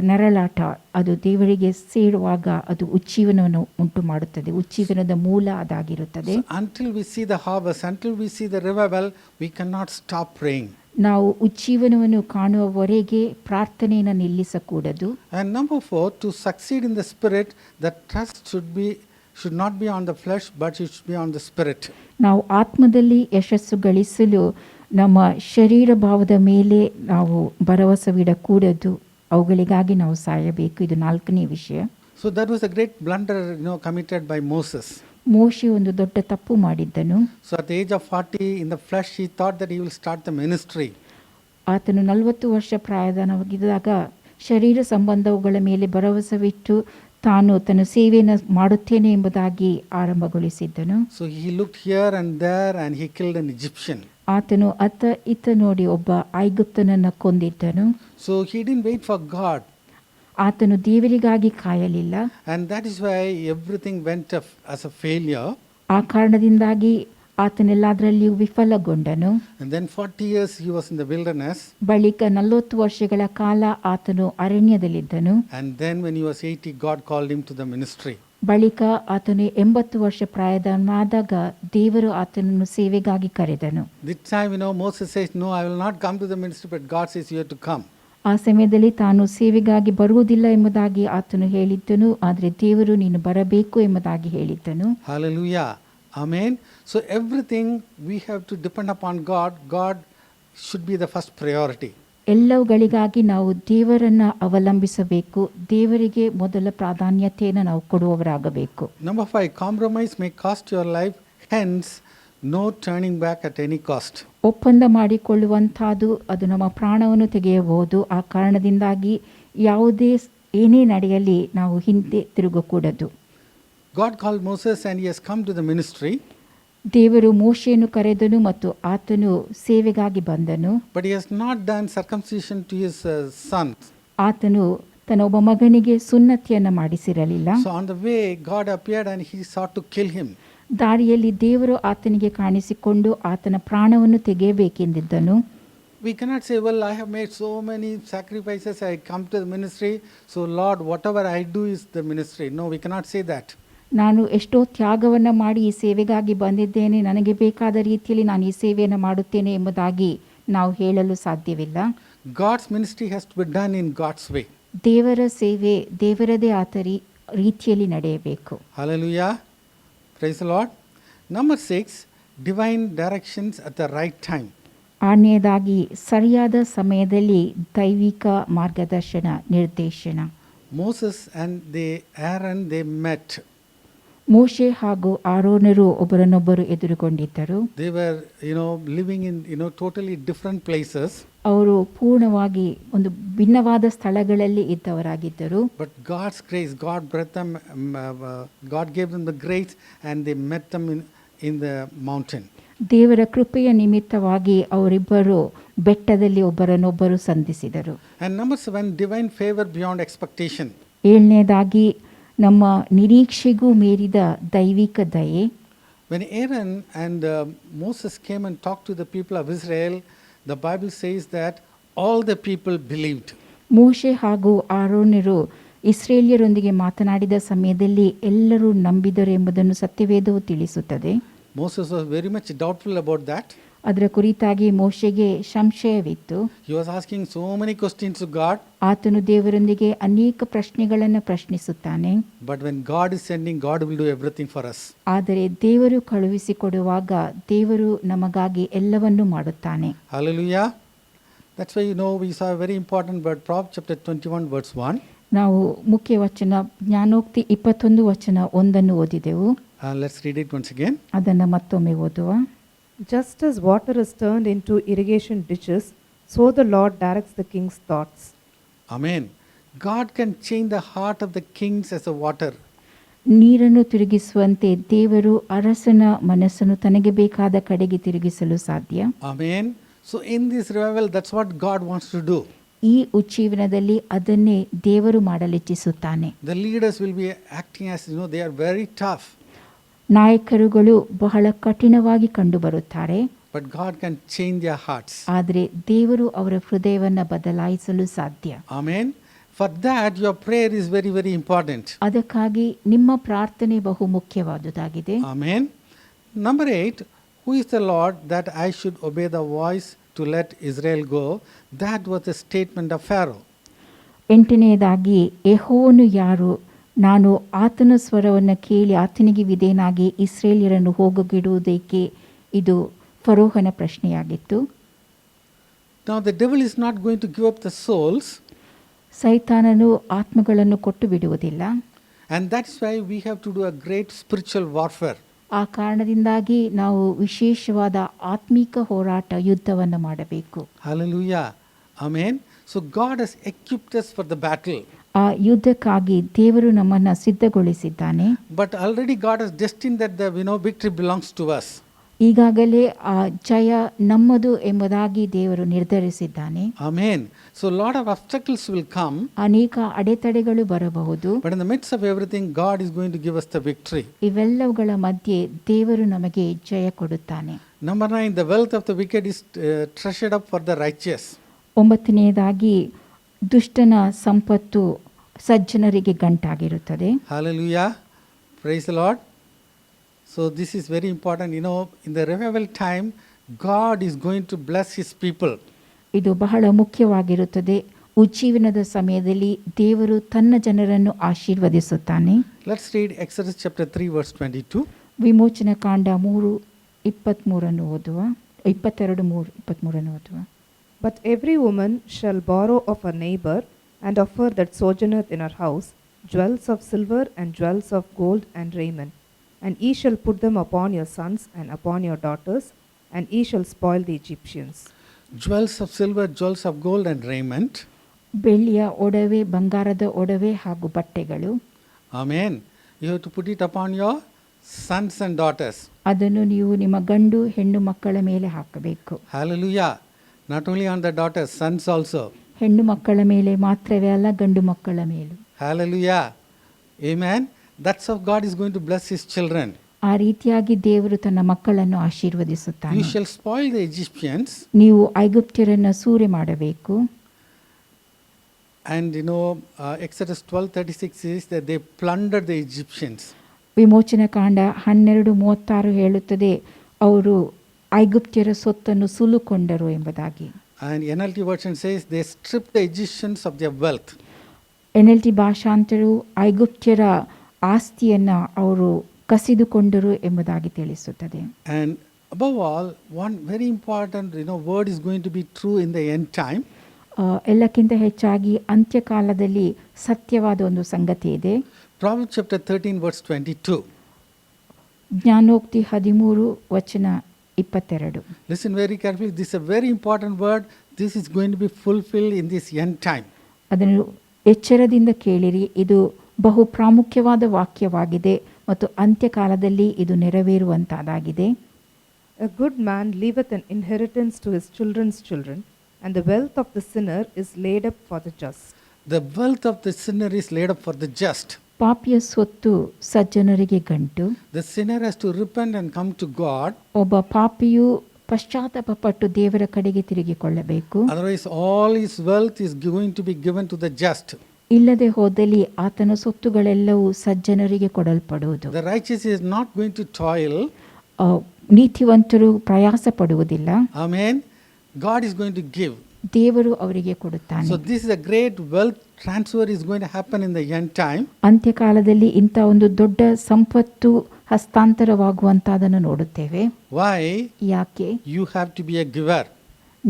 S3: ನರಳಾಟ ಅದು ದೇವರಿಗೆ ಸೇರುವಾಗ ಅದು ಉಜ್ಜೀವನವನ್ನು ಉಂಟು ಮಾಡುತ್ತದೆ. ಉಜ್ಜೀವನದ ಮೂಲ ಅದಾಗಿರುತ್ತದೆ.
S1: So until we see the harvest, until we see the revival, we cannot stop praying.
S3: ನಾವು ಉಜ್ಜೀವನವನ್ನು ಕಾಣುವವರೆಗೆ ಪ್ರಾರ್ಥನೆಯನ್ನು ನಿಲ್ಲಿಸಕೂಡದು.
S1: And number 4, to succeed in the spirit, the trust should not be on the flesh, but it should be on the spirit.
S3: ನಾವು ಆತ್ಮದಲ್ಲಿ ಯಶಸ್ಸು ಗಳಿಸಲು ನಮ್ಮ ಶರೀರ ಭಾವದ ಮೇಲೆ ನಾವು ಭರವಸವಿಡಕೂಡದು, ಅವುಗಳಿಗಾಗಿ ನಾವು ಸಾಯಬೇಕು. ಇದು 4ನೇ ವಿಷಯ.
S1: So that was a great blunder, committed by Moses.
S3: ಮೋಶೆ ಒಂದು ದೊಡ್ಡ ತಪ್ಪು ಮಾಡಿದ್ದನು.
S1: So at the age of 40 in the flesh, he thought that he will start the ministry.
S3: ಆತನು 40 ವರ್ಷ ಪ್ರಾಯದವನಾಗಿದ್ದಾಗ ಶರೀರ ಸಂಬಂಧಗಳ ಮೇಲೆ ಭರವಸವಿಟ್ಟು ತಾನು ತನ್ನ ಸೇವೆಯನ್ನು ಮಾಡುತ್ತೇನೆ ಎಂಬುದಾಗಿ ಆರಂಭಗೊಳಿಸಿದ್ದನು.
S1: So he looked here and there and he killed an Egyptian.
S3: ಆತನು ಅತ್ತ ಇತ್ತ ನೋಡಿ ಒಬ್ಬ ಐಗುಪ್ತನನ್ನು ಕೊಂದಿದ್ದನು.
S1: So he didn't wait for God.
S3: ಆತನು ದೇವರಿಗಾಗಿ ಕಾಯಲಿಲ್ಲ.
S1: And that is why everything went as a failure.
S3: ಆ ಕಾರಣದಿಂದಾಗಿ ಆತನೆಲ್ಲದರಲ್ಲಿಯೂ ವಿಫಲಗೊಂಡನು.
S1: And then 40 years he was in the wilderness.
S3: ಬಳಿಕ 40 ವರ್ಷಗಳ ಕಾಲ ಆತನು ಅರಣ್ಯದಲ್ಲಿದ್ದನು.
S1: And then when he was 80, God called him to the ministry.
S3: ಬಳಿಕ ಆತನು 80 ವರ್ಷ ಪ್ರಾಯದವನಾದಾಗ ದೇವರು ಆತನನ್ನು ಸೇವೆಗಾಗಿ ಕರೆದನು.
S1: This time, Moses says, no, I will not come to the ministry, but God says you have to come.
S3: ಆ ಸಮಯದಲ್ಲಿ ತಾನು ಸೇವೆಗಾಗಿ ಬರುವುದಿಲ್ಲ ಎಂಬುದಾಗಿ ಆತನು ಹೇಳಿದ್ದನು, ಆದರೆ ದೇವರು ನೀನು ಬರಬೇಕು ಎಂಬುದಾಗಿ ಹೇಳಿದ್ದನು.
S1: Hallelujah. Amen. So everything we have to depend upon God. God should be the first priority.
S3: ಎಲ್ಲವುಗಳಿಗಾಗಿ ನಾವು ದೇವರನ್ನು ಅವಲಂಬಿಸಬೇಕು. ದೇವರಿಗೆ ಮೊದಲ ಪ್ರಾಧಾನ್ಯತೆಯನ್ನು ನಾವು ಕೊಡುವವರಾಗಬೇಕು.
S1: Number 5, compromise may cost your life. Hence, no turning back at any cost.
S3: ಒಪ್ಪಂದ ಮಾಡಿಕೊಳ್ಳುವಂಥದ್ದು ಅದು ನಮ್ಮ ಪ್ರಾಣವನ್ನು ತೆಗೆಯಬಹುದು. ಆ ಕಾರಣದಿಂದಾಗಿ ಯಾವುದೇ ಏನೇ ನಡೆಯಲಿ ನಾವು ಹಿಂದೆ ತಿರುಗಕೂಡದು.
S1: God called Moses and he has come to the ministry,
S3: ದೇವರು ಮೋಶೆಯನ್ನು ಕರೆದನು ಮತ್ತು ಆತನು ಸೇವೆಗಾಗಿ ಬಂದನು.
S1: but he has not done circumcision to his son.
S3: ಆತನು ತನ್ನ ಒಬ್ಬ ಮಗನಿಗೆ ಸುನ್ನತಿಯನ್ನು ಮಾಡಿಸಿರಲಿಲ್ಲ.
S1: So on the way, God appeared and he sought to kill him.
S3: ದಾರಿಯಲ್ಲಿ ದೇವರು ಆತನಿಗೆ ಕಾಣಿಸಿಕೊಂಡು ಆತನ ಪ್ರಾಣವನ್ನು ತೆಗೆಯಬೇಕೆಂದಿದ್ದನು.
S1: We cannot say, well, I have made so many sacrifices, I come to the ministry, so Lord, whatever I do is the ministry. No, we cannot say that.
S3: ನಾನು ಎಷ್ಟೋ ತ್ಯಾಗವನ್ನು ಮಾಡಿ ಈ ಸೇವೆಗಾಗಿ ಬಂದಿದ್ದೇನೆ, ನನಗೆ ಬೇಕಾದ ರೀತಿಯಲ್ಲಿ ನಾನು ಈ ಸೇವೆಯನ್ನು ಮಾಡುತ್ತೇನೆ ಎಂಬುದಾಗಿ ನಾವು ಹೇಳಲು ಸಾಧ್ಯವಿಲ್ಲ.
S1: God's ministry has to be done in God's way.
S3: ದೇವರ ಸೇವೆ ದೇವರದೇ ಆದ ರೀತಿಯಲ್ಲಿ ನಡೆಯಬೇಕು.
S1: Hallelujah. Praise the Lord. Number 6, divine directions at the right time.
S3: ಆರನೆಯದಾಗಿ ಸರಿಯಾದ ಸಮಯದಲ್ಲಿ ದೈವಿಕ ಮಾರ್ಗದರ್ಶನ ನಿರ್ದೇಶನ.
S1: Moses and Aaron, they met.
S3: ಮೋಶೆ ಹಾಗೂ ಆರೋನರು ಒಬ್ಬರನ್ನೊಬ್ಬರು ಎದುರುಗೊಂಡಿದ್ದರು.
S1: They were, living in, totally different places.
S3: ಅವರು ಪೂರ್ಣವಾಗಿ ಒಂದು ಭಿನ್ನವಾದ ಸ್ಥಳಗಳಲ್ಲಿ ಇದ್ದವರಾಗಿದ್ದರು.
S1: But God's grace, God gave them the grace and they met them in the mountain.
S3: ದೇವರ ಕೃಪೆಯ ನಿಮಿತ್ತವಾಗಿ ಅವರಿಬ್ಬರು ಬೆಟ್ಟದಲ್ಲಿ ಒಬ್ಬರನ್ನೊಬ್ಬರು ಸಂಧಿಸಿದರು.
S1: And number 7, divine favor beyond expectation.
S3: ಏಳನೇದಾಗಿ ನಮ್ಮ ನಿರೀಕ್ಷೆಗೂ ಮೀರಿದ ದೈವಿಕ ದಯೆ.
S1: When Aaron and Moses came and talked to the people of Israel, the Bible says that all the people believed.
S3: ಮೋಶೆ ಹಾಗೂ ಆರೋನರು ಇಸ್ರೇಲ್ಯರೊಂದಿಗೆ ಮಾತನಾಡಿದ ಸಮಯದಲ್ಲಿ ಎಲ್ಲರೂ ನಂಬಿದರು ಎಂಬುದನ್ನು ಸತ್ಯವೇದವು ತಿಳಿಸುತ್ತದೆ.
S1: Moses was very much doubtful about that.
S3: ಅದರ ಕುರಿತಾಗಿ ಮೋಶೆಗೆ ಸಂಶಯವಿತ್ತು.
S1: He was asking so many questions to God.
S3: ಆತನು ದೇವರೊಂದಿಗೆ ಅನೇಕ ಪ್ರಶ್ನೆಗಳನ್ನು ಪ್ರಶ್ನಿಸುತ್ತಾನೆ.
S1: But when God is sending, God will do everything for us.
S3: ಆದರೆ ದೇವರು ಕಳುಹಿಸಿಕೊಡುವಾಗ ದೇವರು ನಮಗಾಗಿ ಎಲ್ಲವನ್ನೂ ಮಾಡುತ್ತಾನೆ.
S1: Hallelujah. That's why we saw a very important word, Proverbs chapter 21 verse 1.
S3: ನಾವು ಮುಖ್ಯ ವಚನ ಜ್ಞಾನೋಕ್ತಿ 21 ವಚನ 1 ಓದಿದೆವು.
S1: Let's read it once again.
S3: ಅದನ್ನು ಮತ್ತೊಮ್ಮೆ ಓದುವ.
S4: Just as water is turned into irrigation ditches, so the Lord directs the king's thoughts.
S1: Amen. God can change the heart of the kings as a water.
S3: ನೀರನ್ನು ತಿರುಗಿಸುವಂತೆ ದೇವರು ಅರಸನ ಮನಸ್ಸನ್ನು ತನಗೆ ಬೇಕಾದ ಕಡೆಗೆ ತಿರುಗಿಸಲು ಸಾಧ್ಯ.
S1: Amen. So in this revival, that's what God wants to do.
S3: ಈ ಉಜ್ಜೀವನದಲ್ಲಿ ಅದನ್ನೇ ದೇವರು ಮಾಡಲಿಚ್ಛಿಸುತ್ತಾನೆ.
S1: The leaders will be acting as, they are very tough.
S3: ನಾಯಕರುಗಳು ಬಹಳ ಕಠಿಣವಾಗಿ ಕಂಡುಬರುತ್ತಾರೆ.
S1: But God can change their hearts.
S3: ಆದರೆ ದೇವರು ಅವರ ಹೃದಯವನ್ನು ಬದಲಾಯಿಸಲು ಸಾಧ್ಯ.
S1: Amen. For that, your prayer is very, very important.
S3: ಅದಕ್ಕಾಗಿ ನಿಮ್ಮ ಪ್ರಾರ್ಥನೆ ಬಹು ಮುಖ್ಯವಾದುದಾಗಿದೆ.
S1: Amen. Number 8, who is the Lord that I should obey the voice to let Israel go? That was the statement of Pharaoh.
S3: 8ನೇದಾಗಿ ಯೆಹೋವನು ಯಾರು, ನಾನು ಆತನ ಸ್ವರವನ್ನು ಕೇಳಿ ಆತನಿಗೆ ವಿಧೇಯನಾಗಿ ಇಸ್ರೇಲ್ಯರನ್ನು ಹೋಗಗಿಡುವುದಕ್ಕೆ, ಇದು ಫರೋಹನ ಪ್ರಶ್ನೆಯಾಗಿತ್ತು.
S1: Now the devil is not going to give up the souls.
S3: ಸೈತಾನನು ಆತ್ಮಗಳನ್ನು ಕೊಟ್ಟು ಬಿಡುವುದಿಲ್ಲ.
S1: And that's why we have to do a great spiritual warfare.
S3: ಆ ಕಾರಣದಿಂದಾಗಿ ನಾವು ವಿಶೇಷವಾದ ಆತ್ಮಿಕ ಹೋರಾಟ ಯುದ್ಧವನ್ನು ಮಾಡಬೇಕು.
S1: Hallelujah. Amen. So God has equipped us for the battle.
S3: ಆ ಯುದ್ಧಕ್ಕಾಗಿ ದೇವರು ನಮ್ಮನ್ನು ಸಿದ್ಧಗೊಳಿಸಿದ್ದಾನೆ.
S1: But already God has destined that the victory belongs to us.
S3: ಈಗಾಗಲೇ ಆ ಜಯ ನಮ್ಮದು ಎಂಬುದಾಗಿ ದೇವರು ನಿರ್ಧರಿಸಿದ್ದಾನೆ.
S1: Amen. So a lot of obstacles will come.
S3: ಅನೇಕ ಅಡೆತಡೆಗಳು ಬರಬಹುದು.
S1: But in the midst of everything, God is going to give us the victory.
S3: ಇವೆಲ್ಲವುಗಳ ಮಧ್ಯೆ ದೇವರು ನಮಗೆ ಜಯ ಕೊಡುತ್ತಾನೆ.
S1: Number 9, the wealth of the wicked is treasured up for the righteous.
S3: 9ನೇದಾಗಿ ದುಷ್ಟನ ಸಂಪತ್ತು ಸಜ್ಜನರಿಗೆ ಗಂಟಾಗಿರುತ್ತದೆ.
S1: Hallelujah. Praise the Lord. So this is very important. In the revival time, God is going to bless his people.
S3: ಇದು ಬಹಳ ಮುಖ್ಯವಾಗಿರುತ್ತದೆ. ಉಜ್ಜೀವನದ ಸಮಯದಲ್ಲಿ ದೇವರು ತನ್ನ ಜನರನ್ನು ಆಶೀರ್ವದಿಸುತ್ತಾನೆ.
S1: Let's read Exodus chapter 3 verse 22.
S3: ವಿಮೋಚನ ಕಾಂಡ 3:23 ಓದುವ. 22:23 ಓದುವ.
S4: But every woman shall borrow of her neighbor and of her that sojourneth in her house jewels of silver and jewels of gold and raiment. And ye shall put them upon your sons and upon your daughters, and ye shall spoil the Egyptians.
S1: Jewels of silver, jewels of gold and raiment.
S3: ಬೆಳ್ಳಿಯ ಒಡವೆ, ಬಂಗಾರದ ಒಡವೆ ಹಾಗೂ ಬಟ್ಟೆಗಳು.
S1: Amen. You have to put it upon your sons and daughters.
S3: ಅದನ್ನು ನೀವು ನಿಮ್ಮ ಗಂಡು ಹೆಣ್ಣು ಮಕ್ಕಳ ಮೇಲೆ ಹಾಕಬೇಕು.
S1: Hallelujah. Not only on the daughters, sons also.
S3: ಹೆಣ್ಣು ಮಕ್ಕಳ ಮೇಲೆ ಮಾತ್ರವೇ ಅಲ್ಲ, ಗಂಡು ಮಕ್ಕಳ ಮೇಲೂ.
S1: Hallelujah. Amen. That's how God is going to bless his children.
S3: ಆ ರೀತಿಯಾಗಿ ದೇವರು ತನ್ನ ಮಕ್ಕಳನ್ನು ಆಶೀರ್ವದಿಸುತ್ತಾನೆ.
S1: You shall spoil the Egyptians.
S3: ನೀವು ಐಗುಪ್ತ್ಯರನ್ನು ಸೂರೆ ಮಾಡಬೇಕು.
S1: And Exodus 12:36 says that they plundered the Egyptians.
S3: ವಿಮೋಚನ ಕಾಂಡ 12:36 ಹೇಳುತ್ತದೆ, ಅವರು ಐಗುಪ್ತ್ಯರ ಸೊತ್ತನ್ನು ಸುಲುಕೊಂಡರು ಎಂಬುದಾಗಿ.
S1: And NLT version says they stripped the Egyptians of their wealth.
S3: NLT ಭಾಷಾಂತರವು ಐಗುಪ್ತ್ಯರ ಆಸ್ತಿಯನ್ನು ಅವರು ಕಸಿದುಕೊಂಡರು ಎಂಬುದಾಗಿ ತಿಳಿಸುತ್ತದೆ.
S1: And above all, one very important word is going to be true in the end time.
S3: ಎಲ್ಲಕ್ಕಿಂತ ಹೆಚ್ಚಾಗಿ ಅಂತ್ಯಕಾಲದಲ್ಲಿ ಸತ್ಯವಾದ ಒಂದು ಸಂಗತಿ ಇದೆ.
S1: Proverbs chapter 13 verse 22.
S3: ಜ್ಞಾನೋಕ್ತಿ 13:22.
S1: Listen very carefully. This is a very important word. This is going to be fulfilled in this end time.
S3: ಅದನ್ನು ಎಚ್ಚರದಿಂದ ಕೇಳಿರಿ, ಇದು ಬಹು ಪ್ರಾಮುಖ್ಯವಾದ ವಾಕ್ಯವಾಗಿದೆ ಮತ್ತು ಅಂತ್ಯಕಾಲದಲ್ಲಿ ಇದು ನೆರವೇರುವಂತಾಗಿದೆ.
S4: A good man leaveth an inheritance to his children's children, and the wealth of the sinner is laid up for the just.
S1: The wealth of the sinner is laid up for the just.
S3: ಪಾಪಿಯ ಸ್ವತ್ತು ಸಜ್ಜನರಿಗೆ ಗಂಟು.
S1: The sinner has to repent and come to God.
S3: ಒಬ್ಬ ಪಾಪಿಯು ಪಶ್ಚಾತ್ತಾಪಪಟ್ಟು ದೇವರ ಕಡೆಗೆ ತಿರುಗಿಕೊಳ್ಳಬೇಕು.
S1: Otherwise all his wealth is going to be given to the just.
S3: ಇಲ್ಲದೆ ಹೋದಲ್ಲಿ ಆತನ ಸೊತ್ತುಗಳೆಲ್ಲವೂ ಸಜ್ಜನರಿಗೆ ಕೊಡಲ್ಪಡುವುದು.
S1: The righteous is not going to toil.
S3: ನೀತಿವಂತರು ಪ್ರಯಾಸ ಪಡುವುದಿಲ್ಲ.
S1: Amen. God is going to give.
S3: ದೇವರು ಅವರಿಗೆ ಕೊಡುತ್ತಾನೆ.
S1: So this is a great wealth transfer is going to happen in the end time.
S3: ಅಂತ್ಯಕಾಲದಲ್ಲಿ ಇಂಥ ಒಂದು ದೊಡ್ಡ ಸಂಪತ್ತು ಹಸ್ತಾಂತರವಾಗುವಂತದನ್ನು ನೋಡುತ್ತೇವೆ.
S1: Why?
S3: ಯಾಕೆ?
S1: You have to be a giver.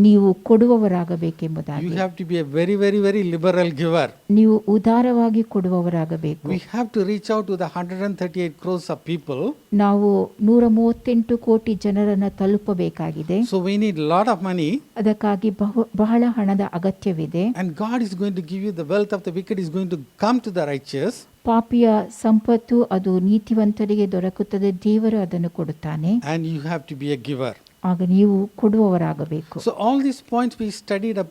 S3: ನೀವು ಕೊಡುವವರಾಗಬೇಕೆಂಬುದಾಗಿ.
S1: You have to be a very, very, very liberal giver.
S3: ನೀವು ಉದಾರವಾಗಿ ಕೊಡುವವರಾಗಬೇಕು.
S1: We have to reach out to the 138 crores of people.
S3: ನಾವು 138 ಕೋಟಿ ಜನರನ್ನು ತಲುಪಬೇಕಾಗಿದೆ.
S1: So we need a lot of money.
S3: ಅದಕ್ಕಾಗಿ ಬಹಳ ಹಣದ ಅಗತ್ಯವಿದೆ.
S1: And God is going to give you the wealth of the wicked is going to come to the righteous.
S3: ಪಾಪಿಯ ಸಂಪತ್ತು ಅದು ನೀತಿವಂತರಿಗೆ ದೊರಕುತ್ತದೆ, ದೇವರು ಅದನ್ನು ಕೊಡುತ್ತಾನೆ.
S1: And you have to be a giver.
S3: ಆಗ ನೀವು ಕೊಡುವವರಾಗಬೇಕು.
S1: So all these points we studied up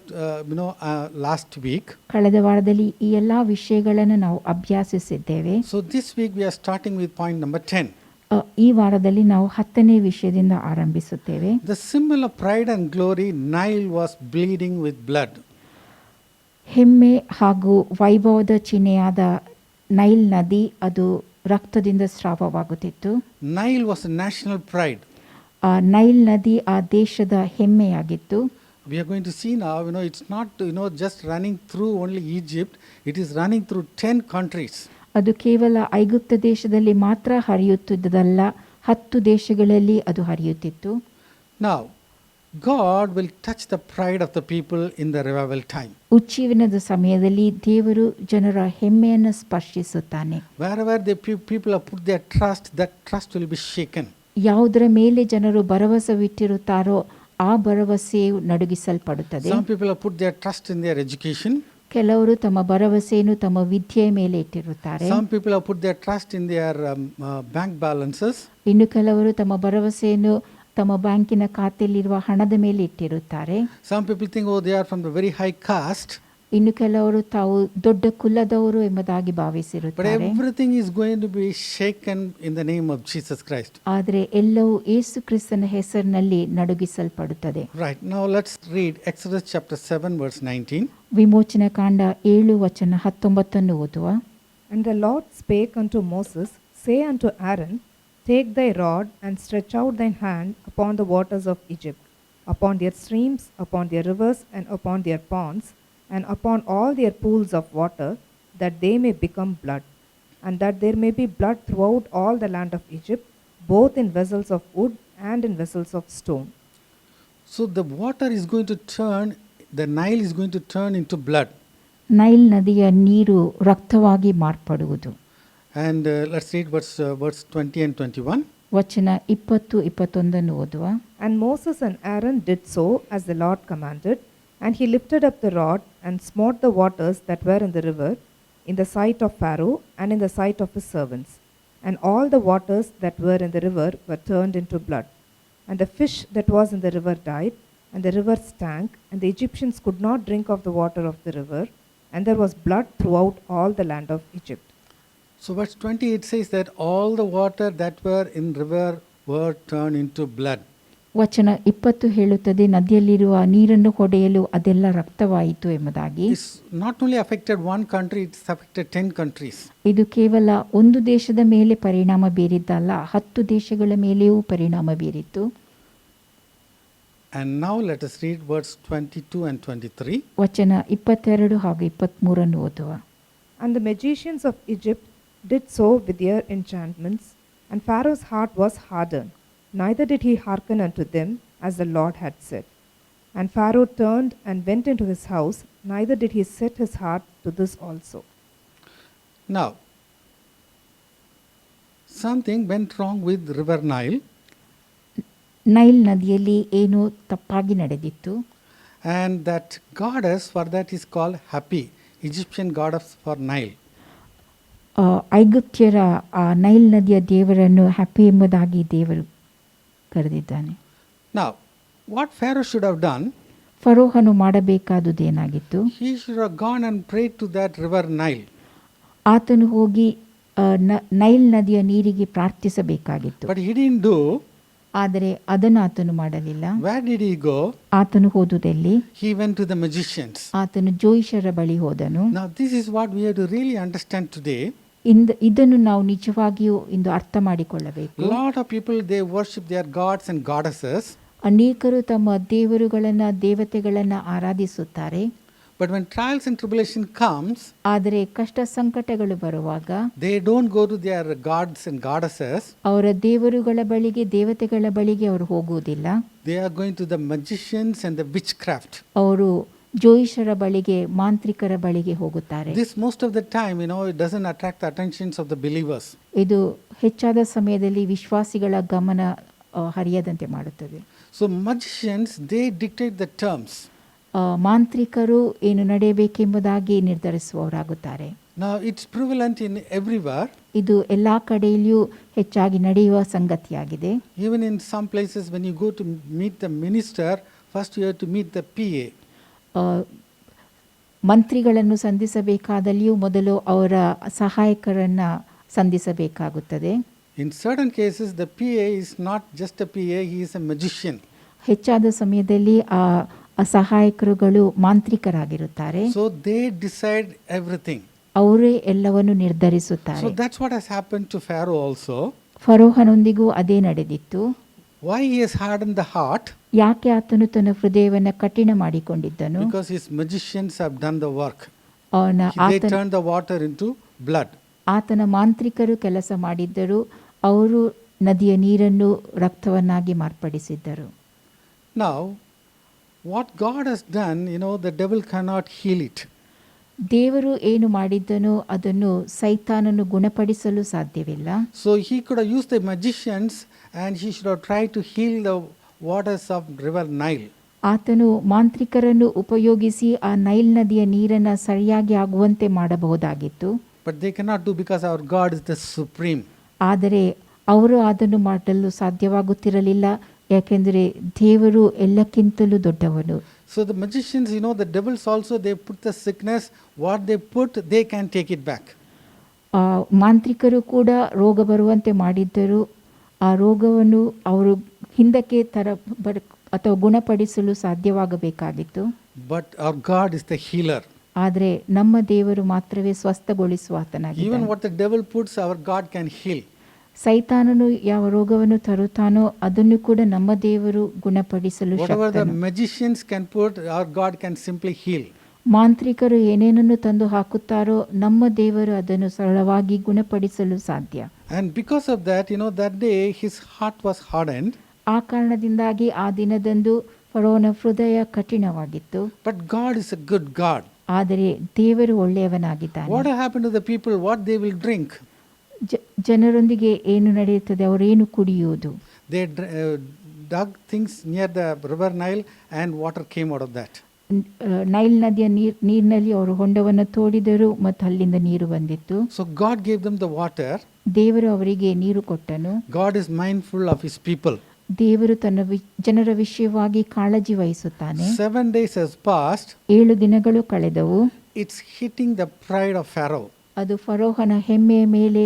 S1: last week.
S3: ಕಳೆದ ವಾರದಲ್ಲಿ ಈ ಎಲ್ಲಾ ವಿಷಯಗಳನ್ನು ನಾವು ಅಭ್ಯಾಸಿಸಿದ್ದೇವೆ.
S1: So this week we are starting with point number 10.
S3: ಈ ವಾರದಲ್ಲಿ ನಾವು 10ನೇ ವಿಷಯದಿಂದ ಆರಂಭಿಸುತ್ತೇವೆ.
S1: The symbol of pride and glory, Nile was bleeding with blood.
S3: ಹೆಮ್ಮೆ ಹಾಗೂ ವೈಭವದ ಚಿಹ್ನೆಯಾದ ನೈಲ್ ನದಿ ಅದು ರಕ್ತದಿಂದ ಸ್ರಾವವಾಗುತ್ತಿತ್ತು.
S1: Nile was a national pride.
S3: Nile ನದಿ ಆ ದೇಶದ ಹೆಮ್ಮೆಯಾಗಿತ್ತು.
S1: We are going to see now, it's not, just running through only Egypt. It is running through 10 countries.
S3: ಅದು ಕೇವಲ ಐಗುಪ್ತ ದೇಶದಲ್ಲಿ ಮಾತ್ರ ಹರಿಯುತ್ತಿದ್ದದಲ್ಲ, 10 ದೇಶಗಳಲ್ಲಿ ಅದು ಹರಿಯುತ್ತಿತ್ತು.
S1: Now, God will touch the pride of the people in the revival time.
S3: ಉಜ್ಜೀವನದ ಸಮಯದಲ್ಲಿ ದೇವರು ಜನರ ಹೆಮ್ಮೆಯನ್ನು ಸ್ಪರ್ಶಿಸುತ್ತಾನೆ.
S1: Wherever the people have put their trust, that trust will be shaken.
S3: ಯಾವುದರ ಮೇಲೆ ಜನರು ಭರವಸವಿಟ್ಟಿರುತ್ತಾರೋ ಆ ಭರವಸೆಯು ನಡುಗಿಸಲ್ಪಡುತ್ತದೆ.
S1: Some people have put their trust in their education.
S3: ಕೆಲವರು ತಮ್ಮ ಭರವಸೆಯನ್ನು ತಮ್ಮ ವಿದ್ಯೆಯ ಮೇಲೆ ಇಟ್ಟಿರುತ್ತಾರೆ.
S1: Some people have put their trust in their bank balances.
S3: ಇನ್ನು ಕೆಲವರು ತಮ್ಮ ಭರವಸೆಯನ್ನು ತಮ್ಮ ಬ್ಯಾಂಕಿನ ಖಾತೆಯಲ್ಲಿರುವ ಹಣದ ಮೇಲೆ ಇಟ್ಟಿರುತ್ತಾರೆ.
S1: Some people think, they are from the very high caste.
S3: ಇನ್ನು ಕೆಲವರು ತಾವು ದೊಡ್ಡ ಕುಲದವರು ಎಂಬುದಾಗಿ
S1: But
S3: ಭಾವಿಸಿರುತ್ತಾರೆ.
S1: everything is going to be shaken in the name of Jesus Christ.
S3: ಆದರೆ ಎಲ್ಲವೂ ಯೇಸು ಕ್ರಿಸ್ತನ ಹೆಸರಿನಲ್ಲಿ ನಡುಗಿಸಲ್ಪಡುತ್ತದೆ.
S1: Right, now let's read Exodus chapter 7 verse 19.
S3: ವಿಮೋಚನ ಕಾಂಡ 7:19 ಓದುವ.
S4: And the Lord spake unto Moses, say unto Aaron, take thy rod and stretch out thine hand upon the waters of Egypt, upon their streams, upon their rivers, and upon their ponds, and upon all their pools of water, that they may become blood, and that there may be blood throughout all the land of Egypt, both in vessels of wood and in vessels of stone.
S1: So the water is going to turn, the Nile is going to turn into blood.
S3: Nile ನದಿಯ ನೀರು ರಕ್ತವಾಗಿ ಮಾರ್ಪಡುವುದು.
S1: And let's read verse 20 and 21.
S3: ವಚನ 20-21 ಓದುವ.
S4: And Moses and Aaron did so as the Lord commanded, And he lifted up the rod and smote the waters that were in the river in the sight of Pharaoh and in the sight of his servants. And all the waters that were in the river were turned into blood. And the fish that was in the river died, and the river stank, and the Egyptians could not drink of the water of the river, and there was blood throughout all the land of Egypt.
S1: So verse 28 says that all the water that were in river were turned into blood.
S3: ವಚನ 20 ಹೇಳುತ್ತದೆ, ನದಿಯಲ್ಲಿರುವ ನೀರನ್ನು ಹೊಡೆಯಲು ಅದೆಲ್ಲ ರಕ್ತವಾಯಿತು ಎಂಬುದಾಗಿ.
S1: It's not only affected one country, it's affected 10 countries.
S3: ಇದು ಕೇವಲ ಒಂದು ದೇಶದ ಮೇಲೆ ಪರಿಣಾಮ ಬೀರಿದ್ದಲ್ಲ, 10 ದೇಶಗಳ ಮೇಲೆಯೂ ಪರಿಣಾಮ ಬೀರಿತು.
S1: And now let us read verse 22 and 23.
S3: ವಚನ 22 ಹಾಗೂ 23 ಓದುವ.
S4: And the magicians of Egypt did so with their enchantments, and Pharaoh's heart was hardened, neither did he hearken unto them, as the Lord had said. And Pharaoh turned and went into his house, neither did he set his heart to this also.
S1: Now, something went wrong with river Nile,
S3: Nile ನದಿಯಲ್ಲಿ ಏನೋ ತಪ್ಪಾಗಿ ನಡೆದಿತ್ತು.
S1: and that goddess for that is called Hapi, Egyptian goddess for Nile.
S3: ಐಗುಪ್ತ್ಯರ ಆ Nile ನದಿಯ ದೇವರನ್ನು happy ಎಂಬುದಾಗಿ ದೇವರು ಕರೆದಿದ್ದಾನೆ.
S1: Now, what Pharaoh should have done,
S3: ಫರೋಹನು ಮಾಡಬೇಕಾದುದೇನಾಗಿತ್ತು?
S1: he should have gone and prayed to that river Nile.
S3: ಆತನು ಹೋಗಿ ನೈಲ್ ನದಿಯ ನೀರಿಗೆ ಪ್ರಾರ್ಥಿಸಬೇಕಾಗಿತ್ತು.
S1: But he didn't do.
S3: ಆದರೆ ಅದನ್ನು ಆತನು ಮಾಡಲಿಲ್ಲ.
S1: Where did he go?
S3: ಆತನು ಹೋದುದೆಲ್ಲಿ?
S1: He went to the magicians.
S3: ಆತನು ಜೋಯಿಷರ ಬಳಿ ಹೋದನು.
S1: Now, this is what we have to really understand today.
S3: ಇದನ್ನು ನಾವು ನಿಜವಾಗಿಯೂ ಇಂದು ಅರ್ಥ ಮಾಡಿಕೊಳ್ಳಬೇಕು.
S1: Lot of people, they worship their gods and goddesses.
S3: ಅನೇಕರು ತಮ್ಮ ದೇವರುಗಳನ್ನ ದೇವತೆಗಳನ್ನ ಆರಾಧಿಸುತ್ತಾರೆ.
S1: But when trials and tribulation comes,
S3: ಆದರೆ ಕಷ್ಟ ಸಂಕಟಗಳು ಬರುವಾಗ
S1: they don't go to their gods and goddesses.
S3: ಅವರ ದೇವರುಗಳ ಬಳಿಗೆ ದೇವತೆಗಳ ಬಳಿಗೆ ಅವರು ಹೋಗುವುದಿಲ್ಲ.
S1: They are going to the magicians and the witchcraft.
S3: ಅವರು ಜೋಯಿಷರ ಬಳಿಗೆ ಮಾಂತ್ರಿಕರ ಬಳಿಗೆ ಹೋಗುತ್ತಾರೆ.
S1: This most of the time, it doesn't attract the attentions of the believers.
S3: ಇದು ಹೆಚ್ಚಾದ ಸಮಯದಲ್ಲಿ ವಿಶ್ವಾಸಿಗಳ ಗಮನ ಹರಿಯದಂತೆ ಮಾಡುತ್ತದೆ.
S1: So magicians, they dictate the terms.
S3: ಮಾಂತ್ರಿಕರು ಏನು ನಡೆಯಬೇಕೆಂಬುದಾಗಿ ನಿರ್ಧರಿಸುವವರಾಗುತ್ತಾರೆ.
S1: Now it's prevalent in everywhere.
S3: ಇದು ಎಲ್ಲ ಕಡೆಯಲ್ಲಿಯೂ ಹೆಚ್ಚಾಗಿ ನಡೆಯುವ ಸಂಗತಿಯಾಗಿದೆ.
S1: Even in some places, when you go to meet the minister, first you have to meet the PA.
S3: ಮಂತ್ರಿಗಳನ್ನು ಸಂಧಿಸಬೇಕಾದಲ್ಲಿಯೂ ಮೊದಲು ಅವರ ಸಹಾಯಕರನ್ನು ಸಂಧಿಸಬೇಕಾಗುತ್ತದೆ.
S1: In certain cases, the PA is not just a PA, he is a magician.
S3: ಹೆಚ್ಚಾದ ಸಮಯದಲ್ಲಿ ಆ ಸಹಾಯಕರುಗಳು ಮಾಂತ್ರಿಕರಾಗಿರುತ್ತಾರೆ.
S1: So they decide everything.
S3: ಅವರೇ ಎಲ್ಲವನ್ನು ನಿರ್ಧರಿಸುತ್ತಾರೆ.
S1: So that's what has happened to Pharaoh also.
S3: ಫರೋಹನೊಂದಿಗೂ ಅದೇ ನಡೆದಿತ್ತು.
S1: Why he has hardened the heart?
S3: ಯಾಕೆ ಆತನು ತನ್ನ ಹೃದಯವನ್ನು ಕಠಿಣ ಮಾಡಿಕೊಂಡಿದ್ದನು?
S1: Because his magicians have done the work. They
S3: ಆತನ
S1: turned the water into blood.
S3: ಆತನ ಮಾಂತ್ರಿಕರು ಕೆಲಸ ಮಾಡಿದ್ದರು. ಅವರು ನದಿಯ ನೀರನ್ನು ರಕ್ತವನ್ನಾಗಿ ಮಾರ್ಪಡಿಸಿದ್ದರು.
S1: Now, what God has done, the devil cannot heal it.
S3: ದೇವರು ಏನು ಮಾಡಿದ್ದನೋ ಅದನ್ನು ಸೈತಾನನು ಗುಣಪಡಿಸಲು ಸಾಧ್ಯವಿಲ್ಲ.
S1: So he could have used the magicians and he should have tried to heal the waters of river Nile.
S3: ಆತನು ಮಾಂತ್ರಿಕರನ್ನು ಉಪಯೋಗಿಸಿ ಆ ನೈಲ್ ನದಿಯ ನೀರನ್ನು ಸರಿಯಾಗಿ ಆಗುವಂತೆ ಮಾಡಬಹುದಾಗಿತ್ತು.
S1: But they cannot do because our God is the supreme.
S3: ಆದರೆ ಅವರು ಅದನ್ನು ಮಾಡಲು ಸಾಧ್ಯವಾಗುತ್ತಿರಲಿಲ್ಲ, ಯಾಕೆಂದರೆ ದೇವರು ಎಲ್ಲಕ್ಕಿಂತಲೂ ದೊಡ್ಡವನು.
S1: So the magicians, the devils also, they put the sickness, what they put, they can take it back.
S3: ಮಾಂತ್ರಿಕರು ಕೂಡ ರೋಗ ಬರುವಂತೆ ಮಾಡಿದ್ದರು. ಆ ರೋಗವನ್ನು ಅವರು ಹಿಂದಕ್ಕೆ ಅಥವಾ ಗುಣಪಡಿಸಲು ಸಾಧ್ಯವಾಗಬೇಕಾಗಿತ್ತು.
S1: But our God is the healer.
S3: ಆದರೆ ನಮ್ಮ ದೇವರು ಮಾತ್ರವೇ ಸ್ವಸ್ಥಗೊಳಿಸುವ ಆತನಾಗಿದ್ದಾನೆ.
S1: Even what the devil puts, our God can heal.
S3: ಸೈತಾನನು ಯಾವ ರೋಗವನ್ನು ತರುತ್ತಾನೋ ಅದನ್ನು ಕೂಡ ನಮ್ಮ ದೇವರು ಗುಣಪಡಿಸಲು
S1: Whatever the
S3: ಶಕ್ತನು.
S1: magicians can put, our God can simply heal.
S3: ಮಾಂತ್ರಿಕರು ಏನೇನನ್ನು ತಂದು ಹಾಕುತ್ತಾರೋ ನಮ್ಮ ದೇವರು ಅದನ್ನು ಸರಳವಾಗಿ ಗುಣಪಡಿಸಲು ಸಾಧ್ಯ.
S1: And because of that, that day his heart was hardened.
S3: ಆ ಕಾರಣದಿಂದಾಗಿ ಆ ದಿನದಂದು ಫರೋಹನ ಹೃದಯ ಕಠಿಣವಾಗಿತ್ತು.
S1: But God is a good God.
S3: ಆದರೆ ದೇವರು ಒಳ್ಳೆಯವನಾಗಿದ್ದಾನೆ.
S1: What happened to the people? What they will drink?
S3: ಜನರೊಂದಿಗೆ ಏನು ನಡೆಯುತ್ತದೆ? ಅವರೇನು ಕುಡಿಯುವುದು?
S1: They dug things near the river Nile and water came out of that.
S3: Nile ನದಿಯ ನೀರಿನಲ್ಲಿ ಅವರು ಹೊಂಡವನ್ನು ತೋಡಿದರು ಮತ್ತು ಅಲ್ಲಿಂದ ನೀರು ಬಂದಿತ್ತು.
S1: So God gave them the water.
S3: ದೇವರು ಅವರಿಗೆ ನೀರು ಕೊಟ್ಟನು.
S1: God is mindful of his people.
S3: ದೇವರು ತನ್ನ ಜನರ ವಿಷಯವಾಗಿ ಕಾಳಜಿ ವಹಿಸುತ್ತಾನೆ.
S1: 7 days has passed.
S3: 7 ದಿನಗಳು ಕಳೆದವು.
S1: It's hitting the pride of Pharaoh.
S3: ಅದು ಫರೋಹನ ಹೆಮ್ಮೆಯ ಮೇಲೆ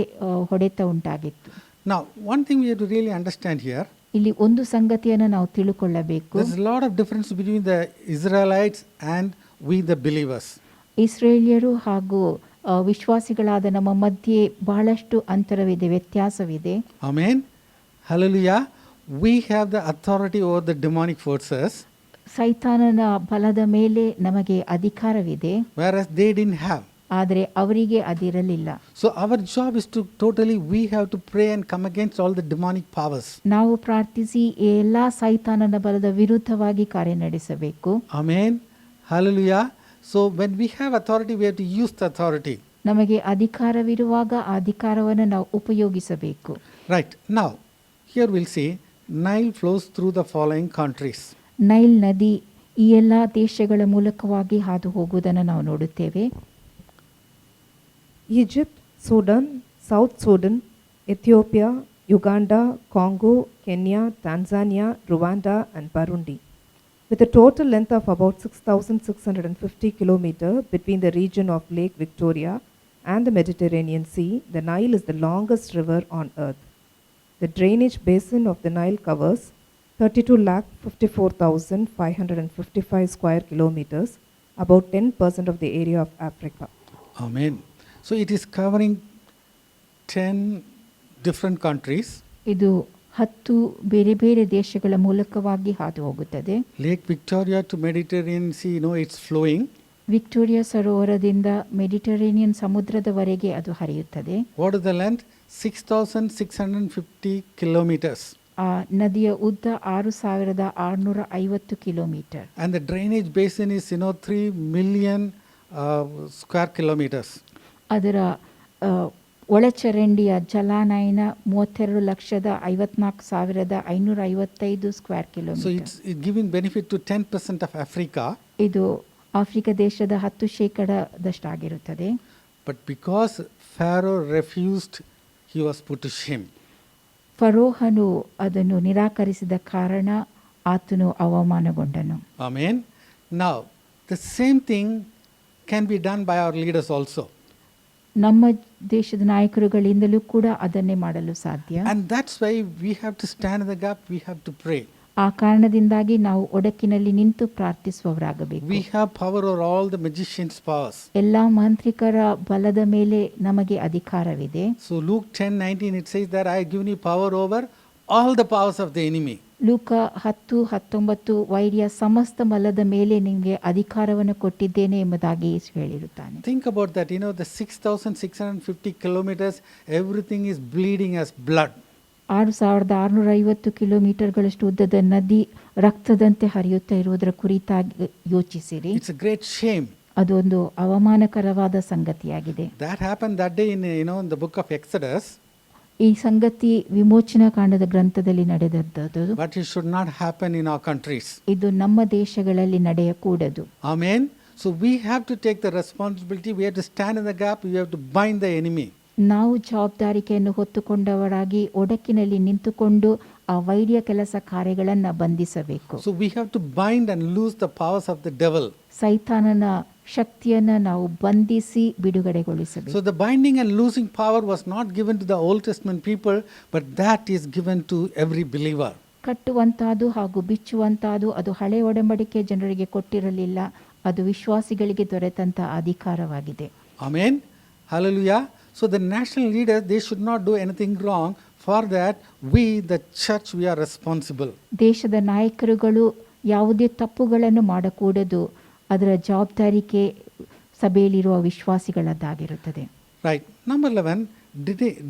S3: ಹೊಡೆತ ಉಂಟಾಗಿತ್ತು.
S1: Now, one thing we have to really understand here.
S3: ಇಲ್ಲಿ ಒಂದು ಸಂಗತಿಯನ್ನು ನಾವು ತಿಳುಕೊಳ್ಳಬೇಕು.
S1: There's a lot of difference between the Israelites and we the believers.
S3: ಇಸ್ರೇಲಿಯರು ಹಾಗೂ ವಿಶ್ವಾಸಿಗಳಾದ ನಮ್ಮ ಮಧ್ಯೆ ಬಹಳಷ್ಟು ಅಂತರವಿದೆ, ವ್ಯತ್ಯಾಸವಿದೆ.
S1: Amen. Hallelujah. We have the authority over the demonic forces.
S3: ಸೈತಾನನ ಬಲದ ಮೇಲೆ ನಮಗೆ ಅಧಿಕಾರವಿದೆ,
S1: Whereas they didn't have.
S3: ಆದರೆ ಅವರಿಗೆ ಅದಿರಲಿಲ್ಲ.
S1: So our job is to we have to pray and come against all the demonic powers.
S3: ನಾವು ಪ್ರಾರ್ಥಿಸಿ ಎಲ್ಲ ಸೈತಾನನ ಬಲದ ವಿರುದ್ಧವಾಗಿ ಕಾರ್ಯನಡೆಸಬೇಕು.
S1: Amen. Hallelujah. So when we have authority, we have to use the authority.
S3: ನಮಗೆ ಅಧಿಕಾರವಿರುವಾಗ ಆ ಅಧಿಕಾರವನ್ನು ನಾವು ಉಪಯೋಗಿಸಬೇಕು.
S1: Right. Now, here we'll see Nile flows through the following countries.
S3: Nile ನದಿ ಈ ಎಲ್ಲ ದೇಶಗಳ ಮೂಲಕವಾಗಿ ಹಾದು ಹೋಗುವುದನ್ನು ನಾವು ನೋಡುತ್ತೇವೆ.
S4: Egypt, Sudan, South Sudan, Ethiopia, Uganda, Congo, Kenya, Tanzania, Rwanda and Burundi. With a total length of about 6,650 kilometers between the region of Lake Victoria and the Mediterranean Sea, the Nile is the longest river on earth. The drainage basin of the Nile covers 32,54,555 square kilometers, about 10% of the area of Africa.
S1: Amen. So it is covering 10 different countries.
S3: ಇದು 10 ಬೇರೆ ಬೇರೆ ದೇಶಗಳ ಮೂಲಕವಾಗಿ ಹಾದು ಹೋಗುತ್ತದೆ.
S1: Lake Victoria to Mediterranean Sea, it's flowing.
S3: Victoria ಸರೋವರದಿಂದ Mediterranean ಸಮುದ್ರದವರೆಗೆ ಅದು ಹರಿಯುತ್ತದೆ.
S1: What is the length? 6,650 kilometers.
S3: ಆ ನದಿಯ ಉದ್ದ 6,650 kilometre.
S1: And the drainage basin is 3 million square kilometers.
S3: ಅದರ ಒಳಚರಂಡಿಯ ಜಲಾನಯನ 32,54,555 square
S1: So
S3: kilometre.
S1: it's giving benefit to 10% of Africa.
S3: ಇದು ಆಫ್ರಿಕಾ ದೇಶದ 10%
S1: But because Pharaoh refused, he was put to shame.
S3: ಫರೋಹನು ಅದನ್ನು ನಿರಾಕರಿಸಿದ ಕಾರಣ ಆತನು ಅವಮಾನಗೊಂಡನು.
S1: Amen. Now, the same thing can be done by our leaders also.
S3: ನಮ್ಮ ದೇಶದ ನಾಯಕರುಗಳಿಂದಲೂ ಕೂಡ ಅದನ್ನೇ ಮಾಡಲು ಸಾಧ್ಯ.
S1: And that's why we have to stand in the gap, we have to pray.
S3: ಆ ಕಾರಣದಿಂದಾಗಿ ನಾವು ಒಡಕಿನಲ್ಲಿ ನಿಂತು ಪ್ರಾರ್ಥಿಸುವವರಾಗಬೇಕು.
S1: We have power over all the magicians' powers.
S3: ಎಲ್ಲ ಮಾಂತ್ರಿಕರ ಬಲದ ಮೇಲೆ ನಮಗೆ ಅಧಿಕಾರವಿದೆ.
S1: So Luke 10:19 it says that I have given you power over all the powers of the enemy.
S3: ಲೂಕ 10:19 ವೈರಿಯ ಸಮಸ್ತ ಬಲದ ಮೇಲೆ ನಿಮಗೆ ಅಧಿಕಾರವನ್ನು ಕೊಟ್ಟಿದ್ದೇನೆ ಎಂಬುದಾಗಿ ಯೇಸು ಹೇಳಿರುತ್ತಾನೆ.
S1: Think about that, the 6,650 kilometers, everything is bleeding as blood.
S3: 6,650 ಕಿಲೋಮೀಟರ್ಗಳಷ್ಟು ಉದ್ದದ ನದಿ ರಕ್ತದಂತೆ ಹರಿಯುತ್ತಾ ಇರುವುದರ ಕುರಿತಾಗಿ ಯೋಚಿಸಿರಿ.
S1: It's a great shame.
S3: ಅದೊಂದು ಅವಮಾನಕರವಾದ ಸಂಗತಿಯಾಗಿದೆ.
S1: That happened that day in the book of Exodus.
S3: ಈ ಸಂಗತಿ ವಿಮೋಚನಾ ಕಾಂಡದ ಗ್ರಂಥದಲ್ಲಿ ನಡೆದದ್ದು.
S1: But it should not happen in our countries.
S3: ಇದು ನಮ್ಮ ದೇಶಗಳಲ್ಲಿ ನಡೆಯಕೂಡದು.
S1: Amen. So we have to take the responsibility. We have to stand in the gap. We have to bind the enemy.
S3: ನಾವು ಜವಾಬ್ದಾರಿಕೆಯನ್ನು ಹೊತ್ತುಕೊಂಡವರಾಗಿ ಒಡಕಿನಲ್ಲಿ ನಿಂತುಕೊಂಡು ಆ ವೈರ್ಯ ಕೆಲಸ ಕಾರ್ಯಗಳನ್ನು ಬಂಧಿಸಬೇಕು.
S1: So we have to bind and loose the powers of the devil.
S3: ಸೈತಾನನ ಶಕ್ತಿಯನ್ನು ನಾವು ಬಂಧಿಸಿ ಬಿಡುಗಡೆಗೊಳಿಸಬೇಕು.
S1: So the binding and loosing power was not given to the Old Testament people, but that is given to every believer.
S3: ಕಟ್ಟುವಂತಾದು ಹಾಗೂ ಬಿಚ್ಚುವಂತಾದು ಅದು ಹಳೆ ಒಡಂಬಡಿಕೆ ಜನರಿಗೆ ಕೊಟ್ಟಿರಲಿಲ್ಲ, ಅದು ವಿಶ್ವಾಸಿಗಳಿಗೆ ದೊರೆತಂತ ಅಧಿಕಾರವಾಗಿದೆ.
S1: Amen. Hallelujah. So the national leaders, they should not do anything wrong. For that, we, the church, we are responsible.
S3: ದೇಶದ ನಾಯಕರುಗಳು ಯಾವುದೇ ತಪ್ಪುಗಳನ್ನು ಮಾಡಕೂಡದು, ಅದರ ಜವಾಬ್ದಾರಿಕೆ ಸಭೆಯಲ್ಲಿರುವ ವಿಶ್ವಾಸಿಗಳದ್ದಾಗಿರುತ್ತದೆ.
S1: Right. Number 11,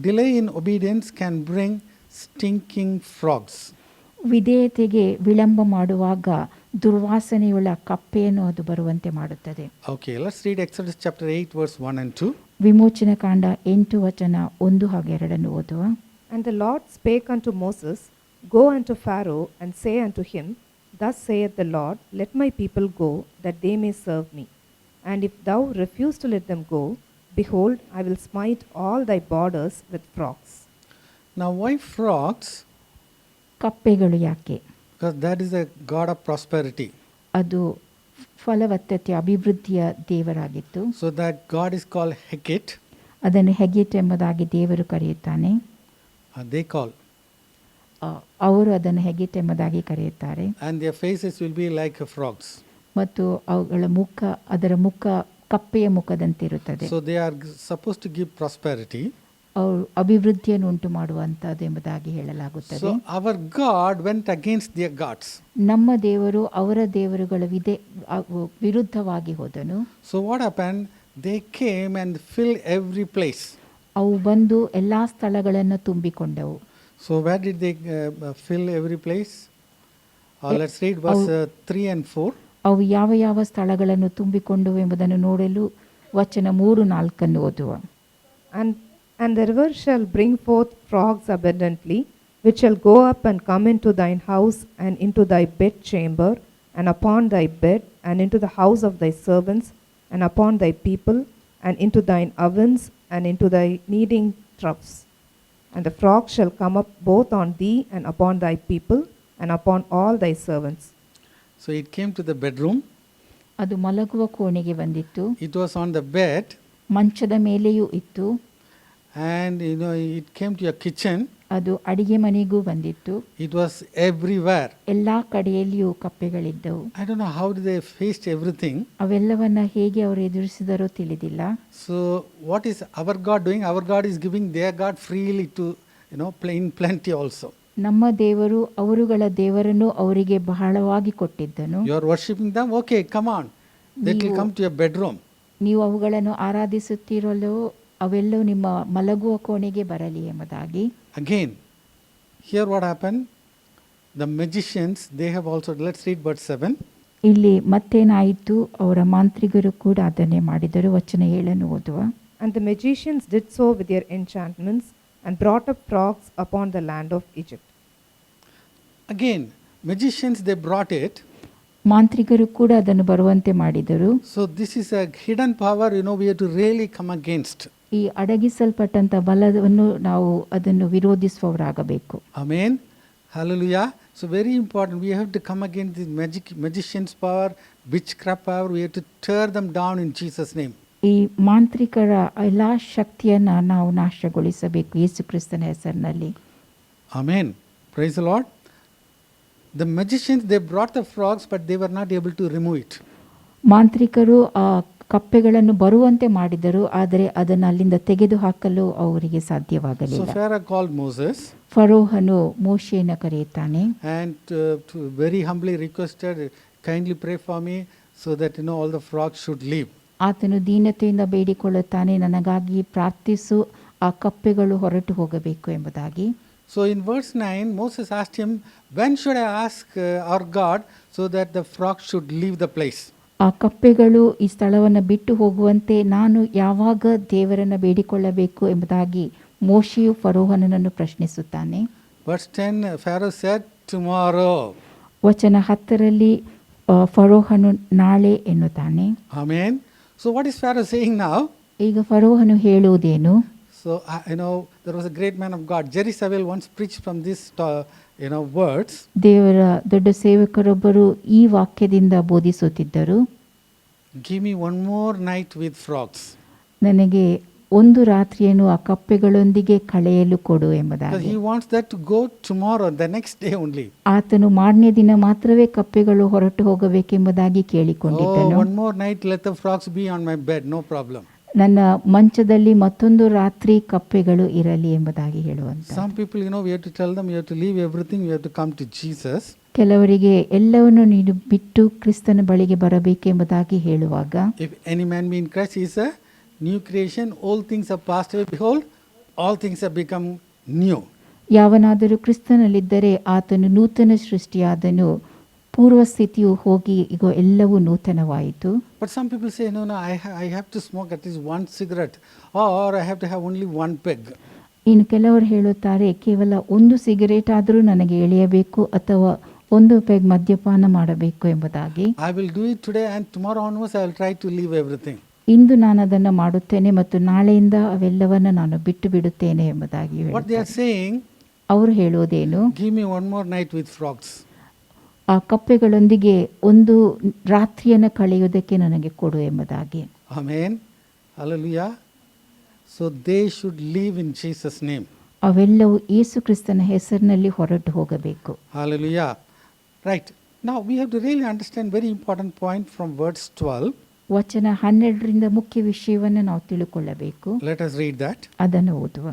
S1: delay in obedience can bring stinking frogs.
S3: ವಿಧೇಯತೆಗೆ ವಿಳಂಬ ಮಾಡುವಾಗ ದುರ್ವಾಸನೆಯುಳ್ಳ ಕಪ್ಪೆಯನ್ನು ಅದು ಬರುವಂತೆ ಮಾಡುತ್ತದೆ.
S1: Okay, let's read Exodus chapter 8 verse 1 and 2.
S3: ವಿಮೋಚನ ಕಾಂಡ 8 ವಚನ 1 ಹಾಗೂ 2 ಓದುವ.
S4: And the Lord spake unto Moses, Go unto Pharaoh, and say unto him, Thus saith the Lord, let my people go, that they may serve me. And if thou refuse to let them go, behold, I will smite all thy borders with frogs.
S1: Now, why frogs?
S3: ಕಪ್ಪೆಗಳು ಯಾಕೆ?
S1: Because that is a god of prosperity.
S3: ಅದು ಫಲವತ್ತತೆ ಅಭಿವೃದ್ಧಿಯ ದೇವರಾಗಿತ್ತು.
S1: So that god is called Hecate.
S3: ಅದನ್ನು ಹೆಗೆಟ್ ಎಂಬುದಾಗಿ ದೇವರು ಕರೆಯುತ್ತಾನೆ.
S1: They call.
S3: ಅವರು ಅದನ್ನು ಹೆಗೆಟ್ ಎಂಬುದಾಗಿ ಕರೆಯುತ್ತಾರೆ.
S1: And their faces will be like frogs.
S3: ಮತ್ತು ಅವುಗಳ ಮುಖ ಅದರ ಮುಖ ಕಪ್ಪೆಯ ಮುಖದಂತಿರುತ್ತದೆ.
S1: So they are supposed to give prosperity.
S3: ಅವರು ಅಭಿವೃದ್ಧಿಯನ್ನು ಉಂಟು ಮಾಡುವಂಥದ್ದು ಎಂಬುದಾಗಿ ಹೇಳಲಾಗುತ್ತದೆ.
S1: So our God went against their gods.
S3: ನಮ್ಮ ದೇವರು ಅವರ ದೇವರುಗಳ ವಿರುದ್ಧವಾಗಿ ಹೋದನು.
S1: So what happened? They came and filled every place.
S3: ಅವು ಬಂದು ಎಲ್ಲ ಸ್ಥಳಗಳನ್ನು ತುಂಬಿಕೊಂಡವು.
S1: So where did they fill every place? Let's read verse 3 and 4.
S3: ಅವು ಯಾವ ಯಾವ ಸ್ಥಳಗಳನ್ನು ತುಂಬಿಕೊಂಡವು ಎಂಬುದನ್ನು ನೋಡಲು ವಚನ 3-4 ಓದುವ.
S4: And the river shall bring forth frogs abundantly, which shall go up and come into thine house, and into thy bedchamber, and upon thy bed, and into the house of thy servants, and upon thy people, and into thine ovens, and into thy kneading troughs. And the frogs shall come up both on thee, and upon thy people, and upon all thy servants.
S1: So it came to the bedroom.
S3: ಅದು ಮಲಗುವ ಕೋಣೆಗೆ ಬಂದಿತ್ತು.
S1: It was on the bed.
S3: ಮಂಚದ ಮೇಲೆಯೂ ಇತ್ತು.
S1: And it came to your kitchen.
S3: ಅದು ಅಡಿಗೆ ಮನೆಗೂ ಬಂದಿತ್ತು.
S1: It was everywhere.
S3: ಎಲ್ಲ ಕಡೆಯಲ್ಲಿಯೂ ಕಪ್ಪೆಗಳಿದ್ದವು.
S1: I don't know how they faced everything.
S3: ಅವೆಲ್ಲವನ್ನ ಹೇಗೆ ಅವರು ಎದುರಿಸಿದರೋ ತಿಳಿದಿಲ್ಲ.
S1: So what is our God doing? Our God is giving their God freely to in plenty also.
S3: ನಮ್ಮ ದೇವರು ಅವರುಗಳ ದೇವರನ್ನು ಅವರಿಗೆ ಬಹಳವಾಗಿ ಕೊಟ್ಟಿದ್ದನು.
S1: You are worshiping them? Okay, come on. That will come to your bedroom.
S3: ನೀವು ಅವುಗಳನ್ನು ಆರಾಧಿಸುತ್ತಿರಲು ಅವೆಲ್ಲವೂ ನಿಮ್ಮ ಮಲಗುವ ಕೋಣೆಗೆ ಬರಲಿ ಎಂಬುದಾಗಿ.
S1: Again, here what happened? The magicians, they have also, let's read verse 7.
S3: ಇಲ್ಲಿ ಮತ್ತೇನಾಯಿತು? ಅವರ ಮಾಂತ್ರಿಕರು ಕೂಡ ಅದನ್ನೇ ಮಾಡಿದರು. ವಚನ 7 ಓದುವ.
S4: And the magicians did so with their enchantments, and brought up frogs upon the land of Egypt.
S1: Again, magicians, they brought it.
S3: ಮಾಂತ್ರಿಕರು ಕೂಡ ಅದನ್ನು ಬರುವಂತೆ ಮಾಡಿದರು.
S1: So this is a hidden power, we have to really come against.
S3: ಈ ಅಡಗಿಸಲ್ಪಟ್ಟಂತ ಬಲವನ್ನು ನಾವು ಅದನ್ನು ವಿರೋಧಿಸುವವರಾಗಬೇಕು.
S1: Amen. Hallelujah. So very important, we have to come against this magician's power, witchcraft power. We have to tear them down in Jesus' name.
S3: ಈ ಮಾಂತ್ರಿಕರ ಎಲ್ಲ ಶಕ್ತಿಯನ್ನು ನಾವು ನಾಶಗೊಳಿಸಬೇಕು ಯೇಸು ಕ್ರಿಸ್ತನ ಹೆಸರಿನಲ್ಲಿ.
S1: Amen. Praise the Lord. The magicians, they brought the frogs, but they were not able to remove it.
S3: ಮಾಂತ್ರಿಕರು ಆ ಕಪ್ಪೆಗಳನ್ನು ಬರುವಂತೆ ಮಾಡಿದರು, ಆದರೆ ಅದನ್ನು ಅಲ್ಲಿಂದ ತೆಗೆದು ಹಾಕಲು ಅವರಿಗೆ ಸಾಧ್ಯವಾಗಲಿಲ್ಲ.
S1: So Pharaoh called Moses.
S3: ಫರೋಹನು ಮೋಶೆಯನ್ನು ಕರೆಯುತ್ತಾನೆ.
S1: And very humbly requested, kindly pray for me so that all the frogs should leave.
S3: ಆತನು ದೀನತೆಯಿಂದ ಬೇಡಿಕೊಳ್ಳುತ್ತಾನೆ, ನನಗಾಗಿ ಪ್ರಾರ್ಥಿಸು, ಆ ಕಪ್ಪೆಗಳು ಹೊರಟು ಹೋಗಬೇಕು ಎಂಬುದಾಗಿ.
S1: So in verse 9, Moses asked him, when should I ask our God so that the frogs should leave the place?
S3: ಆ ಕಪ್ಪೆಗಳು ಈ ಸ್ಥಳವನ್ನು ಬಿಟ್ಟು ಹೋಗುವಂತೆ ನಾನು ಯಾವಾಗ ದೇವರನ್ನು ಬೇಡಿಕೊಳ್ಳಬೇಕು ಎಂಬುದಾಗಿ ಮೋಶೆಯು ಫರೋಹನನ್ನು ಪ್ರಶ್ನಿಸುತ್ತಾನೆ.
S1: Verse 10, Pharaoh said, tomorrow.
S3: ವಚನ 10ರಲ್ಲಿ ಫರೋಹನು ನಾಳೆ ಎನ್ನುತ್ತಾನೆ.
S1: Amen. So what is Pharaoh saying now?
S3: ಈಗ ಫರೋಹನು ಹೇಳುವುದೇನು?
S1: So there was a great man of God, Jezebel, once preached from this words.
S3: ದೇವರ ದೊಡ್ಡ ಸೇವಕರೊಬ್ಬರು ಈ ವಾಕ್ಯದಿಂದ ಬೋಧಿಸುತ್ತಿದ್ದರು.
S1: Give me one more night with frogs.
S3: ನನಗೆ ಒಂದು ರಾತ್ರಿಯನ್ನು ಆ ಕಪ್ಪೆಗಳೊಂದಿಗೆ ಕಳೆಯಲು ಕೊಡು
S1: Because
S3: ಎಂಬುದಾಗಿ.
S1: he wants that to go tomorrow, the next day only.
S3: ಆತನು ಮಾರನೇ ದಿನ ಮಾತ್ರವೇ ಕಪ್ಪೆಗಳು ಹೊರಟು ಹೋಗಬೇಕೆಂಬುದಾಗಿ
S1: Oh,
S3: ಕೇಳಿಕೊಂಡಿದ್ದನು.
S1: one more night, let the frogs be on my bed, no problem.
S3: ನನ್ನ ಮಂಚದಲ್ಲಿ ಮತ್ತೊಂದು ರಾತ್ರಿ ಕಪ್ಪೆಗಳು ಇರಲಿ ಎಂಬುದಾಗಿ ಹೇಳುವಂತ.
S1: Some people, we have to tell them, you have to leave everything, you have to come to Jesus.
S3: ಕೆಲವರಿಗೆ ಎಲ್ಲವನ್ನು ನೀನು ಬಿಟ್ಟು ಕ್ರಿಸ್ತನ ಬಳಿಗೆ ಬರಬೇಕೆಂಬುದಾಗಿ ಹೇಳುವಾಗ,
S1: If any man be in Christ, he is a new creation, all things are passed away, behold, all things have become new.
S3: ಯಾವನಾದರೂ ಕ್ರಿಸ್ತನಲ್ಲಿದ್ದರೆ ಆತನು ನೂತನ ಸೃಷ್ಟಿಯಾದನು, ಪೂರ್ವ ಸ್ಥಿತಿಯು ಹೋಗಿ ಈಗ ಎಲ್ಲವೂ ನೂತನವಾಯಿತು.
S1: But some people say, no, I have to smoke at least one cigarette, or I have to have only one peg.
S3: ಇನ್ನು ಕೆಲವರು ಹೇಳುತ್ತಾರೆ, ಕೇವಲ ಒಂದು ಸಿಗರೇಟ್ ಆದರೂ ನನಗೆ ಎಳೆಯಬೇಕು ಅಥವಾ ಒಂದು ಪೆಗ್ ಮದ್ಯಪಾನ ಮಾಡಬೇಕು ಎಂಬುದಾಗಿ.
S1: I will do it today and tomorrow onwards I will try to leave everything.
S3: ಇಂದು ನಾನು ಅದನ್ನು ಮಾಡುತ್ತೇನೆ ಮತ್ತು ನಾಳೆಯಿಂದ ಅವೆಲ್ಲವನ್ನು ನಾನು ಬಿಟ್ಟು ಬಿಡುತ್ತೇನೆ ಎಂಬುದಾಗಿ
S1: What they are
S3: ಹೇಳುತ್ತಾರೆ.
S1: saying,
S3: ಅವರು ಹೇಳುವುದೇನು,
S1: give me one more night with frogs.
S3: ಆ ಕಪ್ಪೆಗಳೊಂದಿಗೆ ಒಂದು ರಾತ್ರಿಯನ್ನು ಕಳೆಯುವುದಕ್ಕೆ ನನಗೆ ಕೊಡು ಎಂಬುದಾಗಿ.
S1: Amen. Hallelujah. So they should live in Jesus' name.
S3: ಅವೆಲ್ಲವೂ ಯೇಸು ಕ್ರಿಸ್ತನ ಹೆಸರಿನಲ್ಲಿ ಹೊರಟು ಹೋಗಬೇಕು.
S1: Hallelujah. Right. Now we have to really understand very important point from verse 12.
S3: ವಚನ 12ರಿಂದ ಮುಖ್ಯ ವಿಷಯವನ್ನು ನಾವು ತಿಳುಕೊಳ್ಳಬೇಕು.
S1: Let us read that.
S3: ಅದನ್ನು ಓದುವ.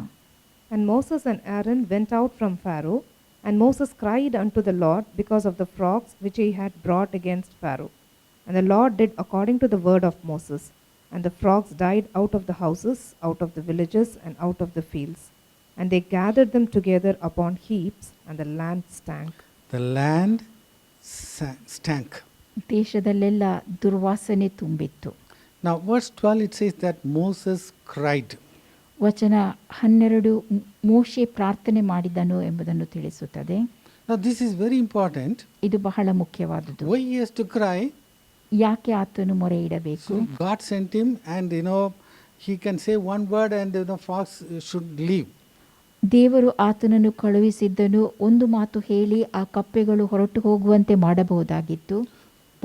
S4: And Moses and Aaron went out from Pharaoh, and Moses cried unto the Lord because of the frogs which he had brought against Pharaoh. And the Lord did according to the word of Moses. And the frogs died out of the houses, out of the villages, and out of the fields. And they gathered them together upon heaps, and the land stank.
S1: The land stank.
S3: ದೇಶದಲ್ಲೆಲ್ಲ ದುರ್ವಾಸನೆ ತುಂಬಿತ್ತು.
S1: Now verse 12 it says that Moses cried.
S3: ವಚನ 12 ಮೋಶೆ ಪ್ರಾರ್ಥನೆ ಮಾಡಿದನು ಎಂಬುದನ್ನು ತಿಳಿಸುತ್ತದೆ.
S1: Now this is very important.
S3: ಇದು ಬಹಳ ಮುಖ್ಯವಾದುದು.
S1: Why he has to cry?
S3: ಯಾಕೆ ಆತನು ಮೊರೆ ಇಡಬೇಕು?
S1: So God sent him and he can say one word and frogs should leave.
S3: ದೇವರು ಆತನನ್ನು ಕಳುಹಿಸಿದ್ದನು, ಒಂದು ಮಾತು ಹೇಳಿ ಆ ಕಪ್ಪೆಗಳು ಹೊರಟು ಹೋಗುವಂತೆ ಮಾಡಬಹುದಾಗಿತ್ತು.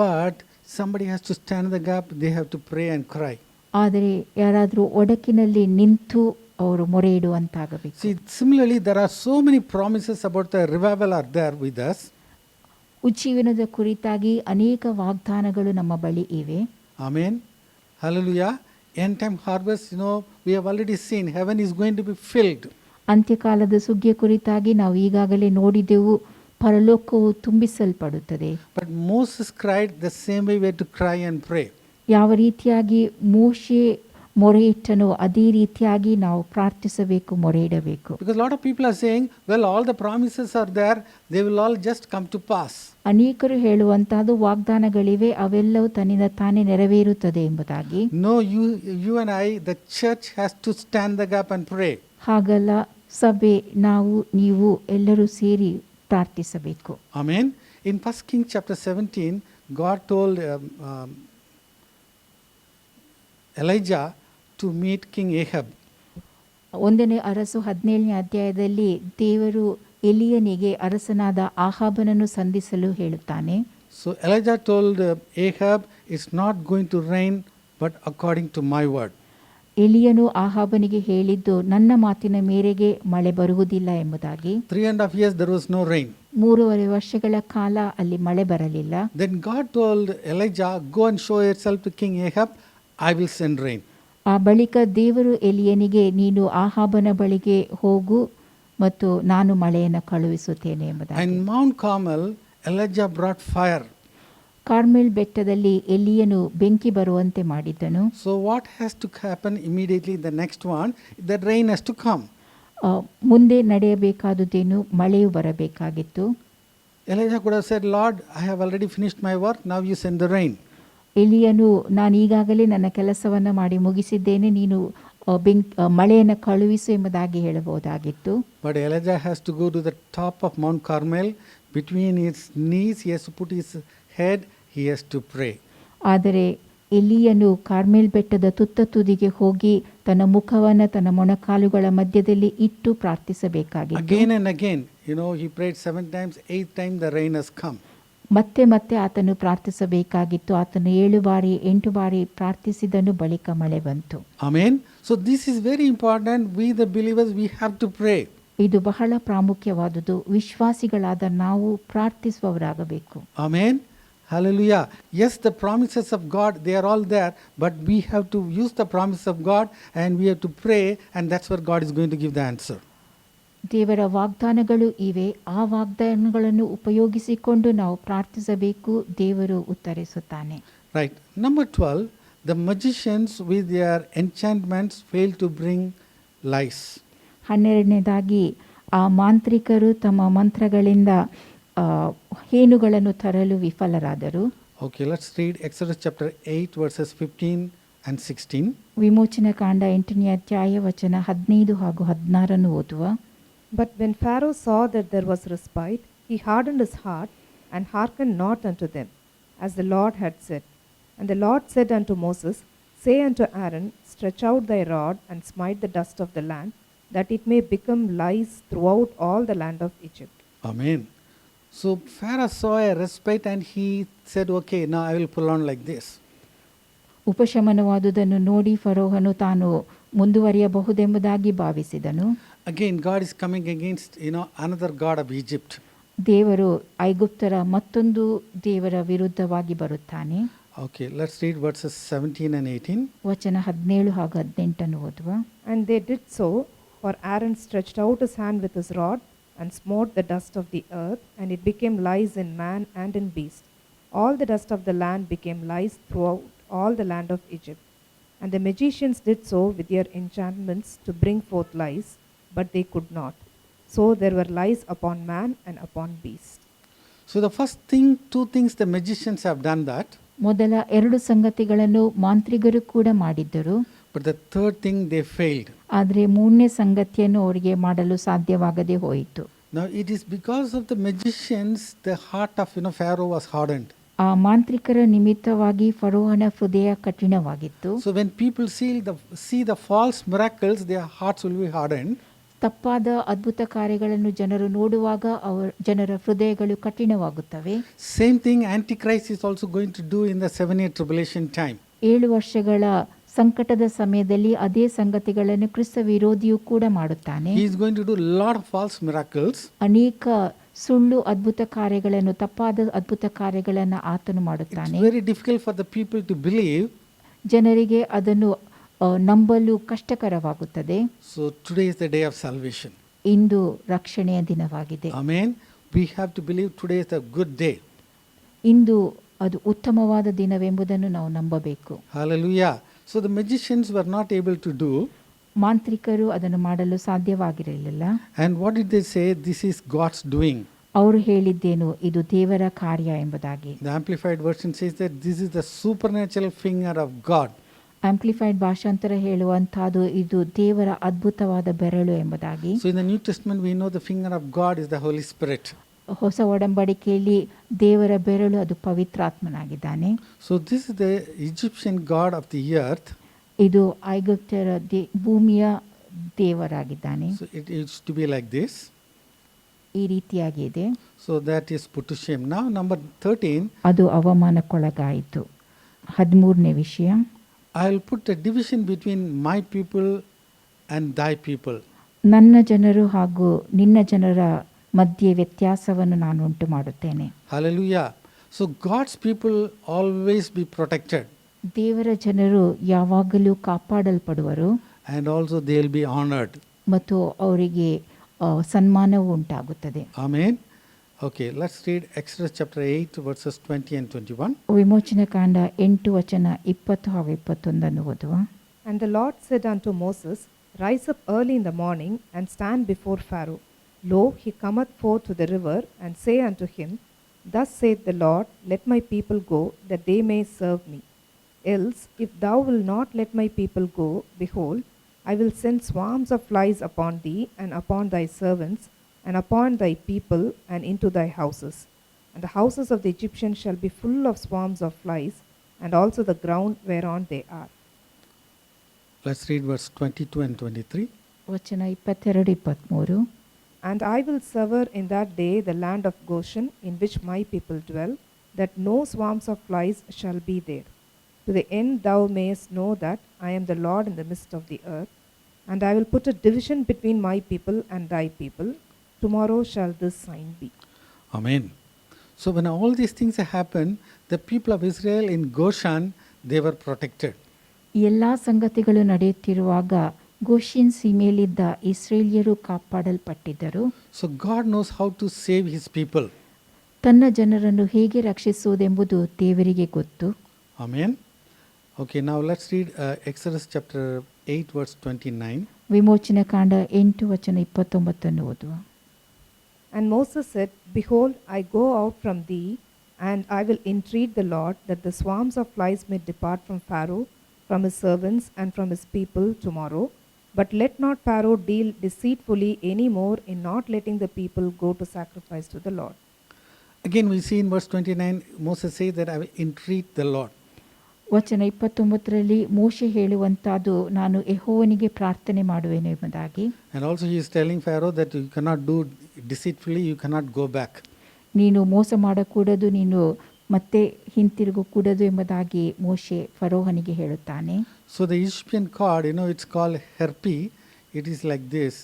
S1: But somebody has to stand in the gap, they have to pray and cry.
S3: ಆದರೆ ಯಾರಾದರೂ ಒಡಕಿನಲ್ಲಿ ನಿಂತು ಅವರು ಮೊರೆ ಇಡುವಂತಾಗಬೇಕು.
S1: See, similarly there are so many promises about the revival are there with us.
S3: ಉಜ್ಜೀವನದ ಕುರಿತಾಗಿ ಅನೇಕ ವಾಗ್ದಾನಗಳು ನಮ್ಮ ಬಳಿ ಇವೆ.
S1: Amen. Hallelujah. End time harvest, we have already seen heaven is going to be filled.
S3: ಅಂತ್ಯಕಾಲದ ಸುಗ್ಗಿಯ ಕುರಿತಾಗಿ ನಾವು ಈಗಾಗಲೇ ನೋಡಿದೆವು, ಪರಲೋಕವು ತುಂಬಿಸಲ್ಪಡುತ್ತದೆ.
S1: But Moses cried the same way we have to cry and pray.
S3: ಯಾವ ರೀತಿಯಾಗಿ ಮೋಶೆ ಮೊರೆ ಇಟ್ಟನೋ ಅದೇ ರೀತಿಯಾಗಿ ನಾವು ಪ್ರಾರ್ಥಿಸಬೇಕು, ಮೊರೆ ಇಡಬೇಕು.
S1: Because a lot of people are saying, well, all the promises are there, they will all just come to pass.
S3: ಅನೇಕರು ಹೇಳುವಂತಹದ್ದು ವಾಗ್ದಾನಗಳಿವೆ, ಅವೆಲ್ಲವೂ ತನ್ನಿಂದ ತಾನೇ ನೆರವೇರುತ್ತದೆ ಎಂಬುದಾಗಿ.
S1: No, you and I, the church has to stand the gap and pray.
S3: ಹಾಗಲ್ಲ, ಸಭೆ, ನಾವು, ನೀವು ಎಲ್ಲರೂ ಸೇರಿ ಪ್ರಾರ್ಥಿಸಬೇಕು.
S1: Amen. In 1 Kings chapter 17, God told Elijah to meet King Ahab.
S3: ಒಂದನೇ ಅರಸು 17ನೇ ಅಧ್ಯಾಯದಲ್ಲಿ ದೇವರು ಎಲಿಯನಿಗೆ ಅರಸನಾದ ಆಹಾಬನನ್ನು ಸಂಧಿಸಲು ಹೇಳುತ್ತಾನೆ.
S1: So Elijah told Ahab, it's not going to rain, but according to my word.
S3: ಎಲಿಯನು ಆಹಾಬನಿಗೆ ಹೇಳಿದ್ದು ನನ್ನ ಮಾತಿನ ಮೇರೆಗೆ ಮಳೆ ಬರುವುದಿಲ್ಲ ಎಂಬುದಾಗಿ.
S1: 3.5 years there was no rain.
S3: 3.5 ವರ್ಷಗಳ ಕಾಲ ಅಲ್ಲಿ ಮಳೆ ಬರಲಿಲ್ಲ.
S1: Then God told Elijah, go and show yourself to King Ahab, I will send rain.
S3: ಆ ಬಳಿಕ ದೇವರು ಎಲಿಯನಿಗೆ ನೀನು ಆಹಾಬನ ಬಳಿಗೆ ಹೋಗು ಮತ್ತು ನಾನು ಮಳೆಯನ್ನು ಕಳುಹಿಸುತ್ತೇನೆ ಎಂಬುದಾಗಿ.
S1: And Mount Carmel, Elijah brought fire.
S3: Carmel ಬೆಟ್ಟದಲ್ಲಿ ಎಲಿಯನು ಬೆಂಕಿ ಬರುವಂತೆ ಮಾಡಿದ್ದನು.
S1: So what has to happen immediately? The next one, the rain has to come.
S3: ಮುಂದೆ ನಡೆಯಬೇಕಾದುದೇನು? ಮಳೆಯು ಬರಬೇಕಾಗಿತ್ತು.
S1: Elijah could have said, Lord, I have already finished my work, now you send the rain.
S3: ಎಲಿಯನು ನಾನು ಈಗಾಗಲೇ ನನ್ನ ಕೆಲಸವನ್ನು ಮಾಡಿ ಮುಗಿಸಿದ್ದೇನೆ, ನೀನು ಮಳೆಯನ್ನು ಕಳುಹಿಸು ಎಂಬುದಾಗಿ ಹೇಳಬಹುದಾಗಿತ್ತು.
S1: But Elijah has to go to the top of Mount Carmel. Between his knees, he has to put his head, he has to pray.
S3: ಆದರೆ ಎಲಿಯನು ಕಾರ್ಮೆಲ್ ಬೆಟ್ಟದ ತುತ್ತ ತುದಿಗೆ ಹೋಗಿ ತನ್ನ ಮುಖವನ್ನು ತನ್ನ ಮೊಣಕಾಲುಗಳ ಮಧ್ಯದಲ್ಲಿ ಇಟ್ಟು ಪ್ರಾರ್ಥಿಸಬೇಕಾಗಿತ್ತು.
S1: Again and again, he prayed 7 times, 8th time the rain has come.
S3: ಮತ್ತೆ ಮತ್ತೆ ಆತನು ಪ್ರಾರ್ಥಿಸಬೇಕಾಗಿತ್ತು. ಆತನು 7 ಬಾರಿ 8 ಬಾರಿ ಪ್ರಾರ್ಥಿಸಿದನು, ಬಳಿಕ ಮಳೆ ಬಂತು.
S1: Amen. So this is very important. We the believers, we have to pray.
S3: ಇದು ಬಹಳ ಪ್ರಾಮುಖ್ಯವಾದುದು. ವಿಶ್ವಾಸಿಗಳಾದ ನಾವು ಪ್ರಾರ್ಥಿಸುವವರಾಗಬೇಕು.
S1: Amen. Hallelujah. Yes, the promises of God, they are all there, but we have to use the promise of God and we have to pray, and that's where God is going to give the answer.
S3: ದೇವರ ವಾಗ್ದಾನಗಳು ಇವೆ, ಆ ವಾಗ್ದಾನಗಳನ್ನು ಉಪಯೋಗಿಸಿಕೊಂಡು ನಾವು ಪ್ರಾರ್ಥಿಸಬೇಕು, ದೇವರು ಉತ್ತರಿಸುತ್ತಾನೆ.
S1: Right. Number 12, the magicians with their enchantments fail to bring lice.
S3: 12ನೇದಾಗಿ ಆ ಮಾಂತ್ರಿಕರು ತಮ್ಮ ಮಂತ್ರಗಳಿಂದ ಹೇನುಗಳನ್ನು ತರಲು ವಿಫಲರಾದರು.
S1: Okay, let's read Exodus chapter 8 verses 15 and 16.
S3: ವಿಮೋಚನ ಕಾಂಡ 8ನೇ ಅಧ್ಯಾಯ ವಚನ 15 ಹಾಗೂ 16 ಓದುವ.
S4: But when Pharaoh saw that there was respite, he hardened his heart, and hearkened not unto them, as the Lord had said. And the Lord said unto Moses, Say unto Aaron, Stretch out thy rod, and smite the dust of the land, that it may become lice throughout all the land of Egypt.
S1: Amen. So Pharaoh saw a respite and he said, okay, now I will pull on like this.
S3: ಉಪಶಮನವಾದುದನ್ನು ನೋಡಿ ಫರೋಹನು ತಾನು ಮುಂದುವರಿಯಬಹುದೆಂಬುದಾಗಿ ಭಾವಿಸಿದನು.
S1: Again, God is coming against, another god of Egypt.
S3: ದೇವರು ಐಗುಪ್ತರ ಮತ್ತೊಂದು ದೇವರ ವಿರುದ್ಧವಾಗಿ ಬರುತ್ತಾನೆ.
S1: Okay, let's read verses 17 and 18.
S3: ವಚನ 17 ಹಾಗೂ 18 ಓದುವ.
S4: And they did so, for Aaron stretched out his hand with his rod, and smote the dust of the earth, and it became lice in man and in beast. All the dust of the land became lice throughout all the land of Egypt. And the magicians did so with their enchantments to bring forth lice, but they could not. So there were lice upon man and upon beast.
S1: So the first thing, two things the magicians have done that.
S3: ಮೊದಲ 2 ಸಂಗತಿಗಳನ್ನು ಮಾಂತ್ರಿಗರು ಕೂಡ ಮಾಡಿದ್ದರು.
S1: But the third thing they failed.
S3: ಆದರೆ 3ನೇ ಸಂಗತಿಯನ್ನು ಅವರಿಗೆ ಮಾಡಲು ಸಾಧ್ಯವಾಗದೆ ಹೋಯಿತು.
S1: Now it is because of the magicians the heart of Pharaoh was hardened.
S3: ಆ ಮಾಂತ್ರಿಕರ ನಿಮಿತ್ತವಾಗಿ ಫರೋಹನ ಹೃದಯ ಕಠಿಣವಾಗಿತ್ತು.
S1: So when people see the false miracles, their hearts will be hardened.
S3: ತಪ್ಪಾದ ಅದ್ಭುತ ಕಾರ್ಯಗಳನ್ನು ಜನರು ನೋಡುವಾಗ ಜನರ ಹೃದಯಗಳು ಕಠಿಣವಾಗುತ್ತವೆ.
S1: Same thing Antichrist is also going to do in the 7-year tribulation time.
S3: 7 ವರ್ಷಗಳ ಸಂಕಟದ ಸಮಯದಲ್ಲಿ ಅದೇ ಸಂಗತಿಗಳನ್ನು ಕ್ರಿಸ್ತ ವಿರೋಧಿಯೂ ಕೂಡ ಮಾಡುತ್ತಾನೆ.
S1: He is going to do a lot of false miracles.
S3: ಅನೇಕ ಸುಳ್ಳು ಅದ್ಭುತ ಕಾರ್ಯಗಳನ್ನು, ತಪ್ಪಾದ ಅದ್ಭುತ ಕಾರ್ಯಗಳನ್ನು ಆತನು ಮಾಡುತ್ತಾನೆ.
S1: It's very difficult for the people to believe.
S3: ಜನರಿಗೆ ಅದನ್ನು ನಂಬಲು ಕಷ್ಟಕರವಾಗುತ್ತದೆ.
S1: So today is the day of salvation.
S3: ಇಂದು ರಕ್ಷಣೆಯ ದಿನವಾಗಿದೆ.
S1: Amen. We have to believe today is a good day.
S3: ಇಂದು ಅದು ಉತ್ತಮವಾದ ದಿನವೆಂಬುದನ್ನು ನಾವು ನಂಬಬೇಕು.
S1: Hallelujah. So the magicians were not able to do.
S3: ಮಾಂತ್ರಿಕರು ಅದನ್ನು ಮಾಡಲು ಸಾಧ್ಯವಾಗಿರಲಿಲ್ಲ.
S1: And what did they say? This is God's doing.
S3: ಅವರು ಹೇಳಿದ್ದೇನು, ಇದು ದೇವರ ಕಾರ್ಯ ಎಂಬುದಾಗಿ.
S1: The Amplified Version says that this is the supernatural finger of God.
S3: Amplified ಭಾಷಾಂತರ ಹೇಳುವಂತಹದ್ದು ಇದು ದೇವರ ಅದ್ಭುತವಾದ ಬೆರಳು ಎಂಬುದಾಗಿ.
S1: So in the New Testament we know the finger of God is the Holy Spirit.
S3: ಹೊಸ ಒಡಂಬಡಿಕೆಯಲ್ಲಿ ದೇವರ ಬೆರಳು ಅದು ಪವಿತ್ರಾತ್ಮನಾಗಿದ್ದಾನೆ.
S1: So this is the Egyptian god of the earth.
S3: ಇದು ಐಗುಪ್ತರ ಭೂಮಿಯ ದೇವರಾಗಿದ್ದಾನೆ.
S1: So it used to be like this.
S3: ಈ ರೀತಿಯಾಗಿ ಇದೆ.
S1: So that is put to shame. Now number 13.
S3: ಅದು ಅವಮಾನಕ್ಕೊಳಗಾಯಿತು. 13ನೇ ವಿಷಯ.
S1: I will put a division between my people and thy people.
S3: ನನ್ನ ಜನರು ಹಾಗೂ ನಿನ್ನ ಜನರ ಮಧ್ಯೆ ವ್ಯತ್ಯಾಸವನ್ನು ನಾನು ಉಂಟು ಮಾಡುತ್ತೇನೆ.
S1: Hallelujah. So God's people always be protected.
S3: ದೇವರ ಜನರು ಯಾವಾಗಲೂ ಕಾಪಾಡಲ್ಪಡುವರು.
S1: And also they will be honored.
S3: ಮತ್ತು ಅವರಿಗೆ ಸನ್ಮಾನವೂ ಉಂಟಾಗುತ್ತದೆ.
S1: Amen. Okay, let's read Exodus chapter 8 verses 20 and 21.
S3: ವಿಮೋಚನ ಕಾಂಡ 8 ವಚನ 20 ಹಾಗೂ 21 ಓದುವ.
S4: And the Lord said unto Moses, Rise up early in the morning, and stand before Pharaoh. Lo, he cometh forth to the river, and say unto him, Thus saith the Lord, Let my people go, that they may serve me. Else, if thou wilt not let my people go, behold, I will send swarms of flies upon thee, and upon thy servants, and upon thy people, and into thy houses. And the houses of the Egyptians shall be full of swarms of flies, and also the ground whereon they are.
S1: Let's read verse 22 and 23.
S3: ವಚನ 22-23.
S4: And I will sever in that day the land of Goshen, in which my people dwell, that no swarms of flies shall be there. To the end thou mayest know that I am the Lord in the midst of the earth. And I will put a division between my people and thy people. Tomorrow shall this sign be.
S1: Amen. So when all these things happen, the people of Israel in Goshen, they were protected.
S3: ಎಲ್ಲ ಸಂಗತಿಗಳು ನಡೆಯುತ್ತಿರುವಾಗ ಗೋಷಿನ್ ಸೀಮೆಯಲ್ಲಿದ್ದ ಇಸ್ರೇಲ್ಯರು ಕಾಪಾಡಲ್ಪಟ್ಟಿದ್ದರು.
S1: So God knows how to save his people.
S3: ತನ್ನ ಜನರನ್ನು ಹೇಗೆ ರಕ್ಷಿಸುವುದೆಂಬುದು ದೇವರಿಗೆ ಗೊತ್ತು.
S1: Amen. Okay, now let's read Exodus chapter 8 verse 29.
S3: ವಿಮೋಚನ ಕಾಂಡ 8 ವಚನ 29 ಓದುವ.
S4: And Moses said, Behold, I go out from thee, and I will entreat the Lord that the swarms of flies may depart from Pharaoh, from his servants, and from his people tomorrow. But let not Pharaoh deal deceitfully any more in not letting the people go to sacrifice to the Lord.
S1: Again, we see in verse 29, Moses says that I will entreat the Lord.
S3: ವಚನ 29ರಲ್ಲಿ ಮೋಶೆ ಹೇಳುವಂತಾದು, ನಾನು ಯೆಹೋವನಿಗೆ ಪ್ರಾರ್ಥನೆ ಮಾಡುವೆನು ಎಂಬುದಾಗಿ.
S1: And also he is telling Pharaoh that you cannot do deceitfully, you cannot go back.
S3: ನೀನು ಮೋಸ ಮಾಡಕೂಡದು, ನೀನು ಮತ್ತೆ ಹಿಂತಿರುಗಕೂಡದು ಎಂಬುದಾಗಿ ಮೋಶೆ ಫರೋಹನಿಗೆ ಹೇಳುತ್ತಾನೆ.
S1: So the Egyptian god, it's called Herpi. It is like this.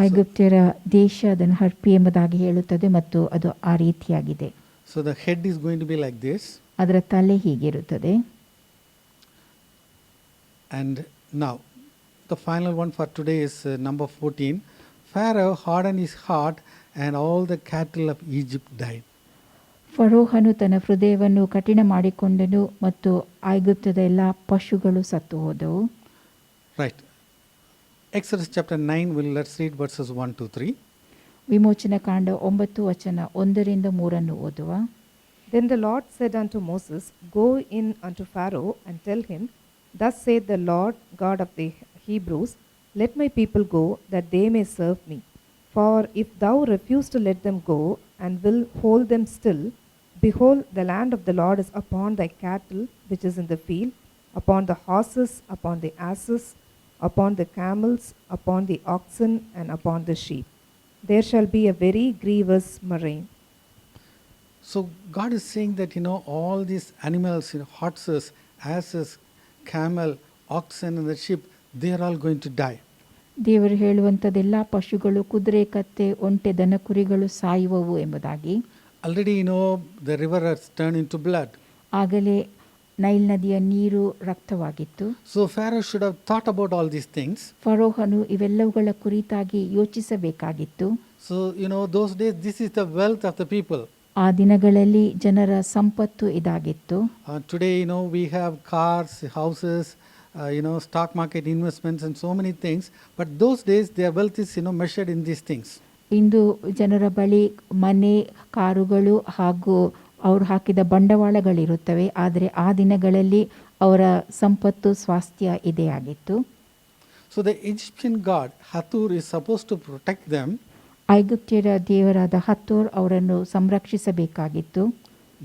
S3: ಐಗುಪ್ತ್ಯರ ದೇಶ ಅದನ್ನು ಹರ್ಪಿ ಎಂಬುದಾಗಿ ಹೇಳುತ್ತದೆ ಮತ್ತು ಅದು ಆ ರೀತಿಯಾಗಿದೆ.
S1: So the head is going to be like this.
S3: ಅದರ ತಲೆ ಹೀಗಿರುತ್ತದೆ.
S1: And now, the final one for today is number 14. Pharaoh hardened his heart and all the cattle of Egypt died.
S3: ಫರೋಹನು ತನ್ನ ಹೃದಯವನ್ನು ಕಠಿಣ ಮಾಡಿಕೊಂಡನು ಮತ್ತು ಐಗುಪ್ತದ ಎಲ್ಲ ಪಶುಗಳು ಸತ್ತು ಹೋದವು.
S1: Right. Exodus chapter 9, let's read verses 1 to 3.
S3: ವಿಮೋಚನ ಕಾಂಡ 9 ವಚನ 1-3 ಓದುವ.
S4: Then the Lord said unto Moses, Go in unto Pharaoh, and tell him, Thus saith the Lord God of the Hebrews, Let my people go, that they may serve me. For if thou refuse to let them go, and will hold them still, behold, the land of the Lord is upon thy cattle which is in the field, upon the horses, upon the asses, upon the camels, upon the oxen, and upon the sheep. There shall be a very grievous murrain.
S1: So God is saying that, all these animals, horses, asses, camel, oxen, and the sheep, they are all going to die.
S3: ದೇವರು ಹೇಳುವಂಥದ್ದೆಲ್ಲ ಪಶುಗಳು, ಕುದುರೆ, ಕತ್ತೆ, ಒಂಟೆ, ದನ, ಕುರಿಗಳು ಸಾಯುವವು ಎಂಬುದಾಗಿ.
S1: Already, the river has turned into blood.
S3: ಆಗಲೇ Nile ನದಿಯ ನೀರು ರಕ್ತವಾಗಿತ್ತು.
S1: So Pharaoh should have thought about all these things.
S3: ಫರೋಹನು ಇವೆಲ್ಲವುಗಳ ಕುರಿತಾಗಿ ಯೋಚಿಸಬೇಕಾಗಿತ್ತು.
S1: So, those days, this is the wealth of the people.
S3: ಆ ದಿನಗಳಲ್ಲಿ ಜನರ ಸಂಪತ್ತು ಇದಾಗಿತ್ತು.
S1: Today, we have cars, houses, stock market investments and so many things. But those days, their wealth is, measured in these things.
S3: ಇಂದು ಜನರ ಬಳಿ ಮನೆ, ಕಾರುಗಳು ಹಾಗೂ ಅವರು ಹಾಕಿದ ಬಂಡವಾಳಗಳಿರುತ್ತವೆ. ಆದರೆ ಆ ದಿನಗಳಲ್ಲಿ ಅವರ ಸಂಪತ್ತು, ಸ್ವಾಸ್ಥ್ಯ ಇದೇ ಆಗಿತ್ತು.
S1: So the Egyptian god Hathor is supposed to protect them.
S3: ಐಗುಪ್ತ್ಯರ ದೇವರಾದ ಹತ್ತೋರ್ ಅವರನ್ನು ಸಂರಕ್ಷಿಸಬೇಕಾಗಿತ್ತು.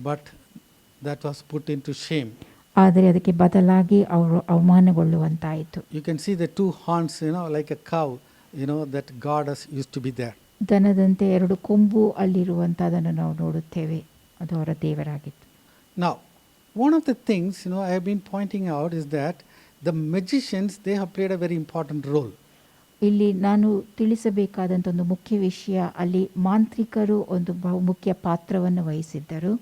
S1: But that was put into shame.
S3: ಆದರೆ ಅದಕ್ಕೆ ಬದಲಾಗಿ ಅವರು ಅವಮಾನಗೊಳ್ಳುವಂತಾಯಿತು.
S1: You can see the two horns, like a cow, that goddess used to be there.
S3: ದನದಂತೆ 2 ಕೊಂಬು ಅಲ್ಲಿರುವಂಥದ್ದನ್ನು ನಾವು ನೋಡುತ್ತೇವೆ. ಅದು ಅವರ ದೇವರಾಗಿತ್ತು.
S1: Now, one of the things, I have been pointing out is that the magicians, they have played a very important role.
S3: ಇಲ್ಲಿ ನಾನು ತಿಳಿಸಬೇಕಾದಂಥ ಒಂದು ಮುಖ್ಯ ವಿಷಯ, ಅಲ್ಲಿ ಮಾಂತ್ರಿಕರು ಒಂದು ಬಹುಮುಖ್ಯ ಪಾತ್ರವನ್ನು ವಹಿಸಿದ್ದರು.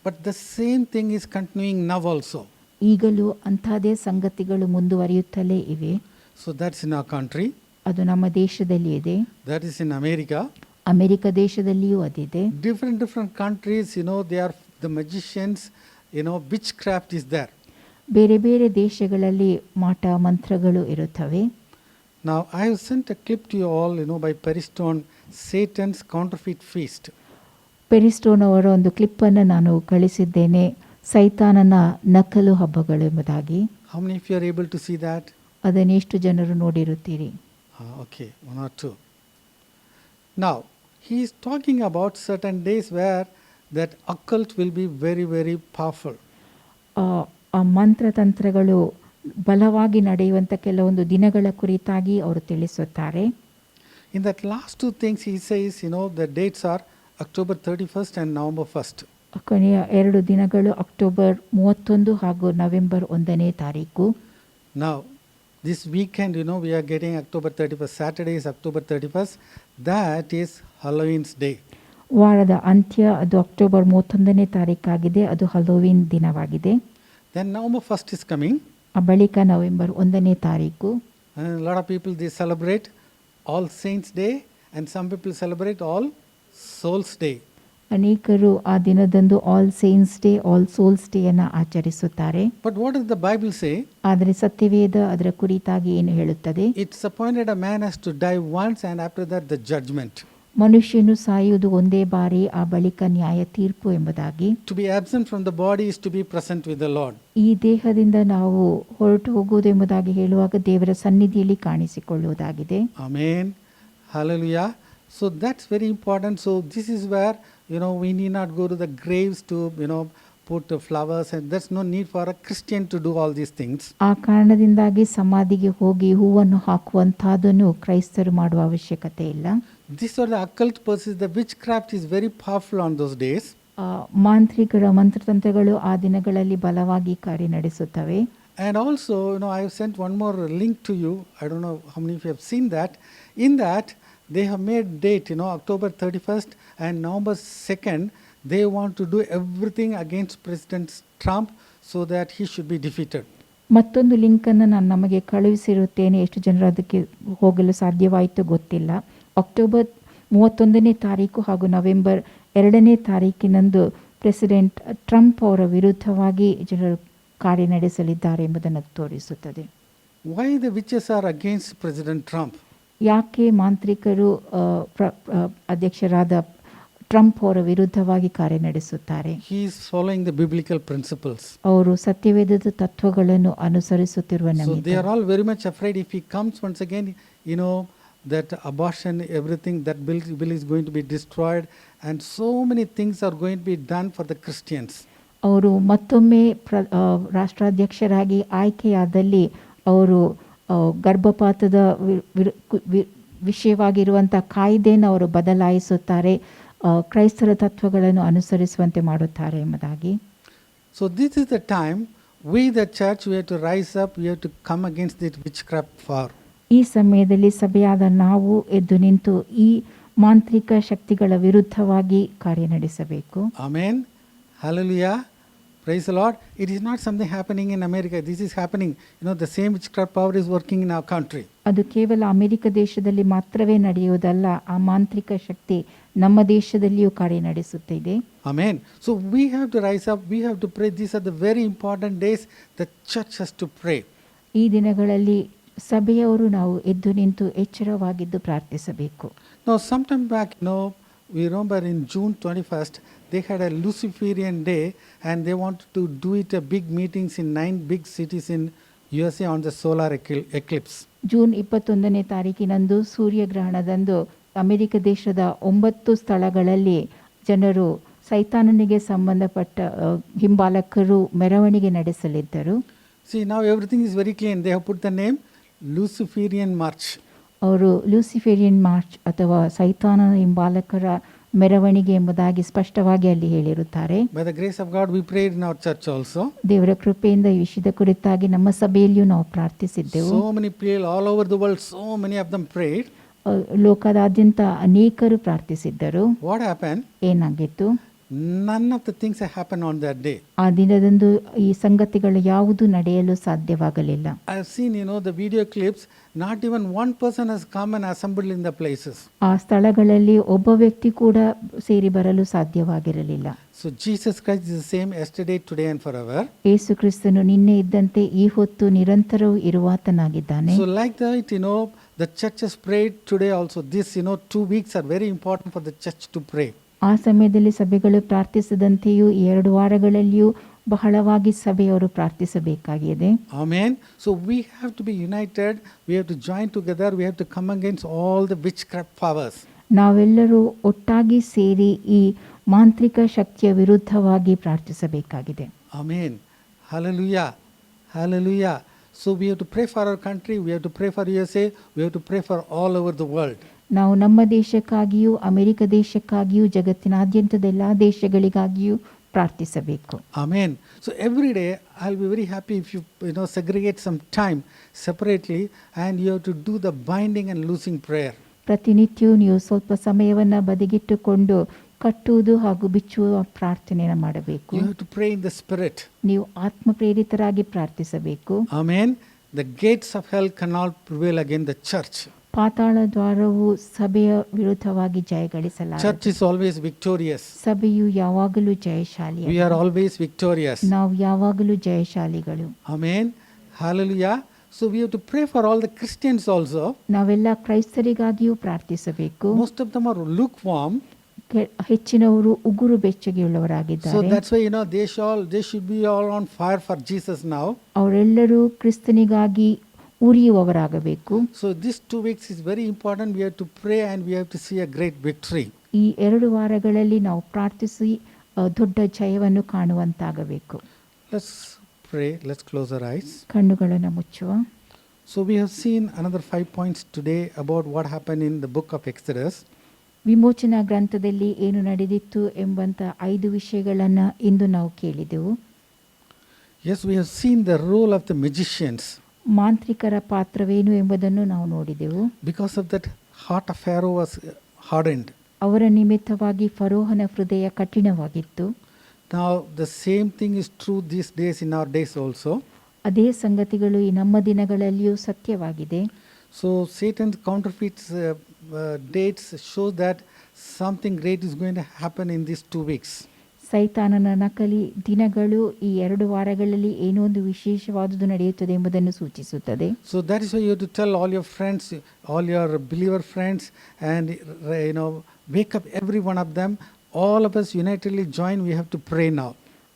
S1: But the same thing is continuing now also.
S3: ಈಗಲೂ ಅಂಥದೇ ಸಂಗತಿಗಳು ಮುಂದುವರಿಯುತ್ತಲೇ ಇವೆ.
S1: So that's in our country.
S3: ಅದು ನಮ್ಮ ದೇಶದಲ್ಲಿ ಇದೆ.
S1: That is in America.
S3: America ದೇಶದಲ್ಲಿಯೂ ಅದಿದೆ.
S1: Different countries, they are the magicians, witchcraft is there.
S3: ಬೇರೆ ಬೇರೆ ದೇಶಗಳಲ್ಲಿ ಮಾಟ ಮಂತ್ರಗಳು ಇರುತ್ತವೆ.
S1: Now, I have sent a clip to you all, by Perry Stone, Satan's Counterfeit Feast.
S3: ಪೆರಿಸ್ಟೋನ್ ಅವರ ಒಂದು ಕ್ಲಿಪ್ಪನ್ನು ನಾನು ಕಳಿಸಿದ್ದೇನೆ, ಸೈತಾನನ ನಕಲು ಹಬ್ಬಗಳು ಎಂಬುದಾಗಿ.
S1: How many of you are able to see that?
S3: ಅದನ್ನು ಎಷ್ಟು ಜನರು ನೋಡಿರುತ್ತೀರಿ?
S1: Okay, 1 or 2. Now, he is talking about certain days where that occult will be very, very powerful.
S3: ಆ ಮಂತ್ರತಂತ್ರಗಳು ಬಲವಾಗಿ ನಡೆಯುವಂಥ ಕೆಲವೊಂದು ದಿನಗಳ ಕುರಿತಾಗಿ ಅವರು ತಿಳಿಸುತ್ತಾರೆ.
S1: In that last 2 things he says, the dates are October 31st and November 1st.
S3: ಕೊನೆಯ 2 ದಿನಗಳು ಅಕ್ಟೋಬರ್ 31 ಹಾಗೂ ನವೆಂಬರ್ 1ನೇ ತಾರೀಕು.
S1: Now, this weekend, we are getting October 31st. Saturday is October 31st. That is Halloween's day.
S3: ವಾರದ ಅಂತ್ಯ ಅದು October 31ನೇ ತಾರೀಕಾಗಿದೆ. ಅದು ಹಲೋವಿನ್ ದಿನವಾಗಿದೆ.
S1: Then November 1st is coming.
S3: ಆ ಬಳಿಕ ನವೆಂಬರ್ 1ನೇ ತಾರೀಕು.
S1: And a lot of people, they celebrate All Saints Day, and some people celebrate All Souls Day.
S3: ಅನೇಕರು ಆ ದಿನದಂದು all saints day, all souls day ಅನ್ನು ಆಚರಿಸುತ್ತಾರೆ.
S1: But what does the Bible say?
S3: ಆದರೆ ಸತ್ಯವೇದ ಅದರ ಕುರಿತಾಗಿ ಏನು ಹೇಳುತ್ತದೆ?
S1: It's appointed a man has to die once, and after that the judgment.
S3: ಮನುಷ್ಯನು ಸಾಯುವುದು ಒಂದೇ ಬಾರಿ, ಆ ಬಳಿಕ ನ್ಯಾಯ ತೀರ್ಪು ಎಂಬುದಾಗಿ.
S1: To be absent from the body is to be present with the Lord.
S3: ಈ ದೇಹದಿಂದ ನಾವು ಹೊರಟು ಹೋಗುವುದು ಎಂಬುದಾಗಿ ಹೇಳುವಾಗ ದೇವರ ಸನ್ನಿಧಿಯಲ್ಲಿ ಕಾಣಿಸಿಕೊಳ್ಳುವುದಾಗಿದೆ.
S1: Amen. Hallelujah. So that's very important. So this is where, we need not go to the graves to, put flowers, and there's no need for a Christian to do all these things.
S3: ಆ ಕಾರಣದಿಂದಾಗಿ ಸಮಾಧಿಗೆ ಹೋಗಿ ಹೂವನ್ನು ಹಾಕುವಂತಹದನ್ನು ಕ್ರೈಸ್ತರು ಮಾಡುವ ಅವಶ್ಯಕತೆ ಇಲ್ಲ.
S1: These are the occult purposes. The witchcraft is very powerful on those days.
S3: ಮಾಂತ್ರಿಕರ ಮಂತ್ರತಂತ್ರಗಳು ಆ ದಿನಗಳಲ್ಲಿ ಬಲವಾಗಿ ಕಾರ್ಯನಡೆಸುತ್ತವೆ.
S1: And also, I have sent one more link to you. I don't know how many of you have seen that. In that, they have made date, October 31st and November 2nd. They want to do everything against President Trump so that he should be defeated.
S3: ಮತ್ತೊಂದು ಲಿಂಕನ್ನು ನಾನು ನಮಗೆ ಕಳುಹಿಸಿರುತ್ತೇನೆ. ಎಷ್ಟು ಜನರು ಅದಕ್ಕೆ ಹೋಗಲು ಸಾಧ್ಯವಾಯಿತು ಗೊತ್ತಿಲ್ಲ. ಅಕ್ಟೋಬರ್ 31ನೇ ತಾರೀಕು ಹಾಗೂ ನವೆಂಬರ್ 2ನೇ ತಾರೀಕಿನಂದು ಪ್ರೆಸಿಡೆಂಟ್ ಟ್ರಂಪ್ ಅವರ ವಿರುದ್ಧವಾಗಿ ಜನರು ಕಾರ್ಯನಡೆಸಲಿದ್ದಾರೆ ಎಂಬುದನ್ನು ತೋರಿಸುತ್ತದೆ.
S1: Why the witches are against President Trump?
S3: ಯಾಕೆ ಮಾಂತ್ರಿಕರು ಅಧ್ಯಕ್ಷರಾದ ಟ್ರಂಪ್ ಅವರ ವಿರುದ್ಧವಾಗಿ ಕಾರ್ಯನಡೆಸುತ್ತಾರೆ?
S1: He is following the biblical principles.
S3: ಅವರು ಸತ್ಯವೇದದ ತತ್ವಗಳನ್ನು ಅನುಸರಿಸುತ್ತಿರುವ
S1: So
S3: ನಿಮಿತ್ತ
S1: they are all very much afraid if he comes once again, that abortion, everything, that bill is going to be destroyed, and so many things are going to be done for the Christians.
S3: ಅವರು ಮತ್ತೊಮ್ಮೆ ರಾಷ್ಟ್ರಾಧ್ಯಕ್ಷರಾಗಿ ಆಯ್ಕೆಯಾದಲ್ಲಿ ಅವರು ಗರ್ಭಪಾತದ ವಿಷಯವಾಗಿರುವಂಥ ಕಾಯ್ದೆಯನ್ನು ಅವರು ಬದಲಾಯಿಸುತ್ತಾರೆ, ಕ್ರೈಸ್ತರ ತತ್ವಗಳನ್ನು ಅನುಸರಿಸುವಂತೆ ಮಾಡುತ್ತಾರೆ ಎಂಬುದಾಗಿ.
S1: So this is the time we the church, we have to rise up, we have to come against this witchcraft power.
S3: ಈ ಸಮಯದಲ್ಲಿ ಸಭೆಯಾದ ನಾವು ಎದ್ದು ನಿಂತು ಈ ಮಾಂತ್ರಿಕ ಶಕ್ತಿಗಳ ವಿರುದ್ಧವಾಗಿ ಕಾರ್ಯನಡೆಸಬೇಕು.
S1: Amen. Hallelujah. Praise the Lord. It is not something happening in America. This is happening. The same witchcraft power is working in our country.
S3: ಅದು ಕೇವಲ ಅಮೆರಿಕ ದೇಶದಲ್ಲಿ ಮಾತ್ರವೇ ನಡೆಯುವುದಲ್ಲ, ಆ ಮಾಂತ್ರಿಕ ಶಕ್ತಿ ನಮ್ಮ ದೇಶದಲ್ಲಿಯೂ ಕಾರ್ಯನಡೆಸುತ್ತಿದೆ.
S1: Amen. So we have to rise up. We have to pray. These are the very important days the church has to pray.
S3: ಈ ದಿನಗಳಲ್ಲಿ ಸಭೆಯವರು ನಾವು ಎದ್ದು ನಿಂತು ಎಚ್ಚರವಾಗಿದ್ದು ಪ್ರಾರ್ಥಿಸಬೇಕು.
S1: Now, sometime back, we remember in June 21st, they had a Luciferian day, and they wanted to do it a big meetings in 9 big cities in USA on the solar eclipse.
S3: June 21ನೇ ತಾರೀಕಿನಂದು ಸೂರ್ಯಗ್ರಹಣದಂದು America ದೇಶದ 9 ಸ್ಥಳಗಳಲ್ಲಿ ಜನರು ಸೈತಾನನಿಗೆ ಸಂಬಂಧಪಟ್ಟ ಹಿಂಬಾಲಕರು ಮೆರವಣಿಗೆ ನಡೆಸಲಿದ್ದರು.
S1: See, now everything is very clear. They have put the name Luciferian March.
S3: ಅವರು ಲೂಸಿಫೇರಿಯನ್ March ಅಥವಾ ಸೈತಾನನ ಹಿಂಬಾಲಕರ ಮೆರವಣಿಗೆ ಎಂಬುದಾಗಿ ಸ್ಪಷ್ಟವಾಗಿ ಅಲ್ಲಿ ಹೇಳಿರುತ್ತಾರೆ.
S1: By the grace of God, we prayed in our church also.
S3: ದೇವರ ಕೃಪೆಯಿಂದ ಈ ವಿಷಯದ ಕುರಿತಾಗಿ ನಮ್ಮ ಸಭೆಯಲ್ಲಿಯೂ ನಾವು ಪ್ರಾರ್ಥಿಸಿದ್ದೆವು.
S1: So many people all over the world, so many of them prayed.
S3: ಲೋಕದಾದ್ಯಂತ ಅನೇಕರು ಪ್ರಾರ್ಥಿಸಿದ್ದರು.
S1: What happened?
S3: ಏನಾಗಿತ್ತು?
S1: None of the things happened on that day.
S3: ಆ ದಿನದಂದು ಈ ಸಂಗತಿಗಳು ಯಾವುದು ನಡೆಯಲು ಸಾಧ್ಯವಾಗಲಿಲ್ಲ.
S1: I have seen, the video clips. Not even one person has come and assembled in the places.
S3: ಆ ಸ್ಥಳಗಳಲ್ಲಿ ಒಬ್ಬ ವ್ಯಕ್ತಿ ಕೂಡ ಸೇರಿ ಬರಲು ಸಾಧ್ಯವಾಗಿರಲಿಲ್ಲ.
S1: So Jesus Christ is the same yesterday, today and forever.
S3: ಯೇಸು ಕ್ರಿಸ್ತನು ನಿನ್ನೆ ಇದ್ದಂತೆ ಈ ಹೊತ್ತು ನಿರಂತರವೂ ಇರುವಾತನಾಗಿದ್ದಾನೆ.
S1: So like that, the church has prayed today also. This, 2 weeks are very important for the church to pray.
S3: ಆ ಸಮಯದಲ್ಲಿ ಸಭೆಗಳು ಪ್ರಾರ್ಥಿಸಿದಂತೆಯೂ 2 ವಾರಗಳಲ್ಲಿಯೂ ಬಹಳವಾಗಿ ಸಭೆಯವರು ಪ್ರಾರ್ಥಿಸಬೇಕಾಗಿದೆ.
S1: Amen. So we have to be united. We have to join together. We have to come against all the witchcraft powers.
S3: ನಾವೆಲ್ಲರೂ ಒಟ್ಟಾಗಿ ಸೇರಿ ಈ ಮಾಂತ್ರಿಕ ಶಕ್ತಿಯ ವಿರುದ್ಧವಾಗಿ ಪ್ರಾರ್ಥಿಸಬೇಕಾಗಿದೆ.
S1: Amen. Hallelujah. Hallelujah. So we have to pray for our country. We have to pray for USA. We have to pray for all over the world.
S3: ನಾವು ನಮ್ಮ ದೇಶಕ್ಕಾಗಿಯೂ America ದೇಶಕ್ಕಾಗಿಯೂ ಜಗತ್ತಿನಾದ್ಯಂತದ ಎಲ್ಲ ದೇಶಗಳಿಗಾಗಿಯೂ ಪ್ರಾರ್ಥಿಸಬೇಕು.
S1: Amen. So every day I'll be very happy if you segregate some time separately and you have to do the binding and loosing prayer.
S3: ಪ್ರತಿನಿತ್ಯವೂ ನೀವು ಸ್ವಲ್ಪ ಸಮಯವನ್ನು ಬದಿಗಿಟ್ಟುಕೊಂಡು ಕಟ್ಟುವುದು ಹಾಗೂ ಬಿಚ್ಚುವ ಪ್ರಾರ್ಥನೆಯನ್ನು ಮಾಡಬೇಕು.
S1: You have to pray in the spirit.
S3: ನೀವು ಆತ್ಮ ಪ್ರೇರಿತರಾಗಿ ಪ್ರಾರ್ಥಿಸಬೇಕು.
S1: Amen. The gates of hell cannot prevail against the church.
S3: ಪಾತಾಳ ದ್ವಾರವು ಸಭೆಯ ವಿರುದ್ಧವಾಗಿ ಜಯಗಳಿಸಲಾರದು.
S1: Church is always victorious.
S3: ಸಭೆಯು ಯಾವಾಗಲೂ ಜಯಶಾಲಿ.
S1: We are always victorious.
S3: ನಾವು ಯಾವಾಗಲೂ ಜಯಶಾಲಿಗಳು.
S1: Amen. Hallelujah. So we have to pray for all the Christians also.
S3: ನಾವೆಲ್ಲ ಕ್ರೈಸ್ತರಿಗಾಗಿಯೂ ಪ್ರಾರ್ಥಿಸಬೇಕು.
S1: Most of them are lukewarm.
S3: ಹೆಚ್ಚಿನವರು ಉಗುರು ಬೆಚ್ಚಗೆಯುಳ್ಳವರಾಗಿದ್ದಾರೆ.
S1: So that's why they should be all on fire for Jesus now.
S3: ಅವರೆಲ್ಲರೂ ಕ್ರಿಸ್ತನಿಗಾಗಿ ಉರಿಯುವವರಾಗಬೇಕು.
S1: So these 2 weeks is very important. We have to pray and we have to see a great victory.
S3: ಈ 2 ವಾರಗಳಲ್ಲಿ ನಾವು ಪ್ರಾರ್ಥಿಸಿ ದೊಡ್ಡ ಜಯವನ್ನು ಕಾಣುವಂತಾಗಬೇಕು.
S1: Let's pray. Let's close our eyes.
S3: ಕಣ್ಣುಗಳನ್ನು ಮುಚ್ಚುವ.
S1: So we have seen another 5 points today about what happened in the book of Exodus.
S3: ವಿಮೋಚನಾ ಗ್ರಂಥದಲ್ಲಿ ಏನು ನಡೆದಿತ್ತು ಎಂಬಂತ 5 ವಿಷಯಗಳನ್ನು ಇಂದು ನಾವು ಕೇಳಿದೆವು.
S1: Yes, we have seen the role of the magicians.
S3: ಮಾಂತ್ರಿಕರ ಪಾತ್ರವೇನು ಎಂಬುದನ್ನು ನಾವು ನೋಡಿದೆವು.
S1: Because of that, heart of Pharaoh was hardened.
S3: ಅವರ ನಿಮಿತ್ತವಾಗಿ ಫರೋಹನ ಹೃದಯ ಕಠಿಣವಾಗಿತ್ತು.
S1: Now the same thing is true these days, in our days also.
S3: ಅದೇ ಸಂಗತಿಗಳು ಈ ನಮ್ಮ ದಿನಗಳಲ್ಲಿಯೂ ಸತ್ಯವಾಗಿದೆ.
S1: So Satan's counterfeit dates show that something great is going to happen in these 2 weeks.
S3: ಸೈತಾನನ ನಕಲಿ ದಿನಗಳು ಈ 2 ವಾರಗಳಲ್ಲಿ ಏನೋ ಒಂದು ವಿಶೇಷವಾದುದು ನಡೆಯುತ್ತದೆ ಎಂಬುದನ್ನು ಸೂಚಿಸುತ್ತದೆ.
S1: So that is why you have to tell all your friends, all your believer friends, and wake up every one of them. All of us unitedly join. We have to pray now.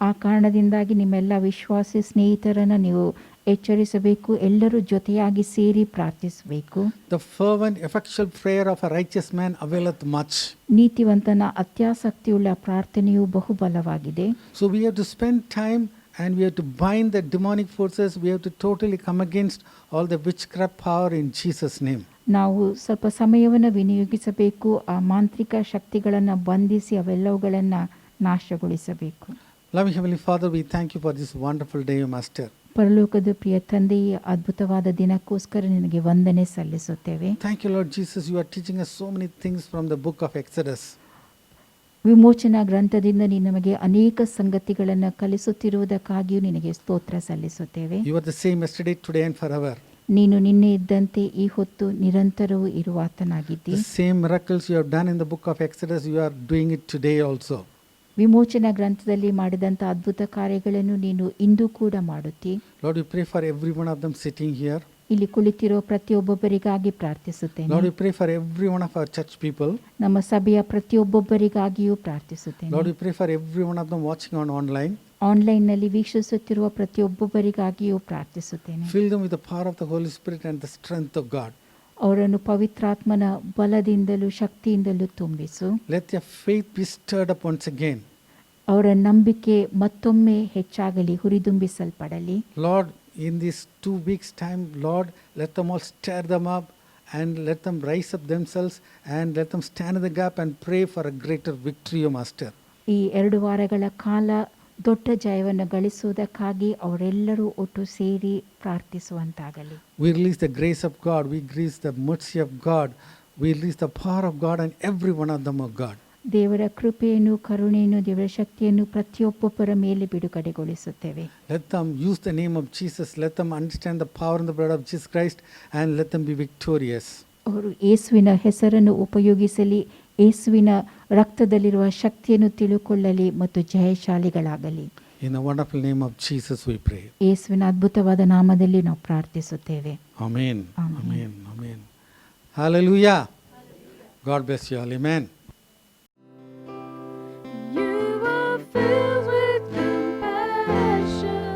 S3: ಆ ಕಾರಣದಿಂದಾಗಿ ನಿಮ್ಮೆಲ್ಲ ವಿಶ್ವಾಸಿ ಸ್ನೇಹಿತರನ್ನು ನೀವು ಎಚ್ಚರಿಸಬೇಕು. ಎಲ್ಲರೂ ಜೊತೆಯಾಗಿ ಸೇರಿ ಪ್ರಾರ್ಥಿಸಬೇಕು.
S1: The fervent effectual prayer of a righteous man availeth much.
S3: ನೀತಿವಂತನ ಅತ್ಯಾಸಕ್ತಿಯುಳ್ಳ ಪ್ರಾರ್ಥನೆಯು ಬಹುಬಲವಾಗಿದೆ.
S1: So we have to spend time and we have to bind the demonic forces. We have to totally come against all the witchcraft power in Jesus' name.
S3: ನಾವು ಸ್ವಲ್ಪ ಸಮಯವನ್ನು ವಿನಿಯೋಗಿಸಬೇಕು. ಆ ಮಾಂತ್ರಿಕ ಶಕ್ತಿಗಳನ್ನು ಬಂಧಿಸಿ ಅವೆಲ್ಲವುಗಳನ್ನು ನಾಶಗೊಳಿಸಬೇಕು.
S1: Loving Heavenly Father, we thank you for this wonderful day, Master.
S3: ಪರಲೋಕದ ಪ್ರಿಯ ತಂದೆಯ ಅದ್ಭುತವಾದ ದಿನಕ್ಕೋಸ್ಕರ ನಿನಗೆ ವಂದನೆ ಸಲ್ಲಿಸುತ್ತೇವೆ.
S1: Thank you, Lord Jesus. You are teaching us so many things from the book of Exodus.
S3: ವಿಮೋಚನಾ ಗ್ರಂಥದಿಂದ ನೀನು ನಮಗೆ ಅನೇಕ ಸಂಗತಿಗಳನ್ನು ಕಲಿಸುತ್ತಿರುವುದಕ್ಕಾಗಿಯೂ ನಿನಗೆ ಸ್ತೋತ್ರ ಸಲ್ಲಿಸುತ್ತೇವೆ.
S1: You are the same yesterday, today and forever.
S3: ನೀನು ನಿನ್ನೆ ಇದ್ದಂತೆ ಈ ಹೊತ್ತು ನಿರಂತರವೂ ಇರುವಾತನಾಗಿದ್ದಿ.
S1: The same miracles you have done in the book of Exodus, you are doing it today also.
S3: ವಿಮೋಚನಾ ಗ್ರಂಥದಲ್ಲಿ ಮಾಡಿದಂಥ ಅದ್ಭುತ ಕಾರ್ಯಗಳನ್ನು ನೀನು ಇಂದು ಕೂಡ ಮಾಡುತ್ತಿ.
S1: Lord, we pray for every one of them sitting here.
S3: ಇಲ್ಲಿ ಕುಳಿತಿರೋ ಪ್ರತಿಯೊಬ್ಬೊಬ್ಬರಿಗಾಗಿ ಪ್ರಾರ್ಥಿಸುತ್ತೇನೆ.
S1: Lord, we pray for every one of our church people.
S3: ನಮ್ಮ ಸಭೆಯ ಪ್ರತಿಯೊಬ್ಬೊಬ್ಬರಿಗಾಗಿಯೂ ಪ್ರಾರ್ಥಿಸುತ್ತೇನೆ.
S1: Lord, we pray for every one of them watching online.
S3: ಆನ್ಲೈನ್ನಲ್ಲಿ ವೀಕ್ಷಿಸುತ್ತಿರುವ ಪ್ರತಿಯೊಬ್ಬೊಬ್ಬರಿಗಾಗಿಯೂ ಪ್ರಾರ್ಥಿಸುತ್ತೇನೆ.
S1: Fill them with the power of the Holy Spirit and the strength of God.
S3: ಅವರನ್ನು ಪವಿತ್ರಾತ್ಮನ ಬಲದಿಂದಲೂ ಶಕ್ತಿಯಿಂದಲೂ ತುಂಬಿಸು.
S1: Let their faith be stirred up once again.
S3: ಅವರ ನಂಬಿಕೆ ಮತ್ತೊಮ್ಮೆ ಹೆಚ್ಚಾಗಲಿ, ಹುರಿದುಂಬಿಸಲ್ಪಡಲಿ.
S1: Lord, in these 2 weeks time, Lord, let them all stir them up and let them rise up themselves and let them stand in the gap and pray for a greater victory, O Master.
S3: ಈ 2 ವಾರಗಳ ಕಾಲ ದೊಡ್ಡ ಜಯವನ್ನು ಗಳಿಸುವುದಕ್ಕಾಗಿ ಅವರೆಲ್ಲರೂ ಒಟ್ಟು ಸೇರಿ ಪ್ರಾರ್ಥಿಸುವಂತಾಗಲಿ.
S1: We release the grace of God, we release the mercy of God, we release the power of God on every one of them, O God.
S3: ದೇವರ ಕೃಪೆಯನ್ನು, ಕರುಣೆಯನ್ನು, ದೇವರ ಶಕ್ತಿಯನ್ನು ಪ್ರತಿಯೊಬ್ಬೊಬ್ಬರ ಮೇಲೆ ಬಿಡುಗಡೆಗೊಳಿಸುತ್ತೇವೆ.
S1: Let them use the name of Jesus, let them understand the power and the blood of Jesus Christ, and let them be victorious.
S3: ಅವರು ಯೇಸುವಿನ ಹೆಸರನ್ನು ಉಪಯೋಗಿಸಲಿ, ಯೇಸುವಿನ ರಕ್ತದಲ್ಲಿರುವ ಶಕ್ತಿಯನ್ನು ತಿಳುಕೊಳ್ಳಲಿ ಮತ್ತು ಜಯಶಾಲಿಗಳಾಗಲಿ.
S1: In the wonderful name of Jesus we pray.
S3: ಯೇಸುವಿನ ಅದ್ಭುತವಾದ ನಾಮದಲ್ಲಿ ನಾವು ಪ್ರಾರ್ಥಿಸುತ್ತೇವೆ.
S1: Amen.
S3: Amen.
S1: Amen. Amen. Hallelujah. God bless you all. Amen.
S2: You are filled with compassion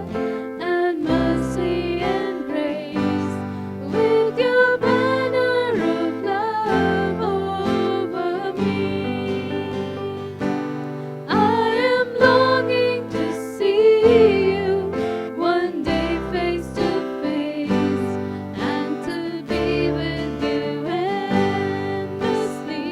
S2: and mercy and grace, with your banner of love over me. I am longing to see you one day face to face, and to be with you endlessly.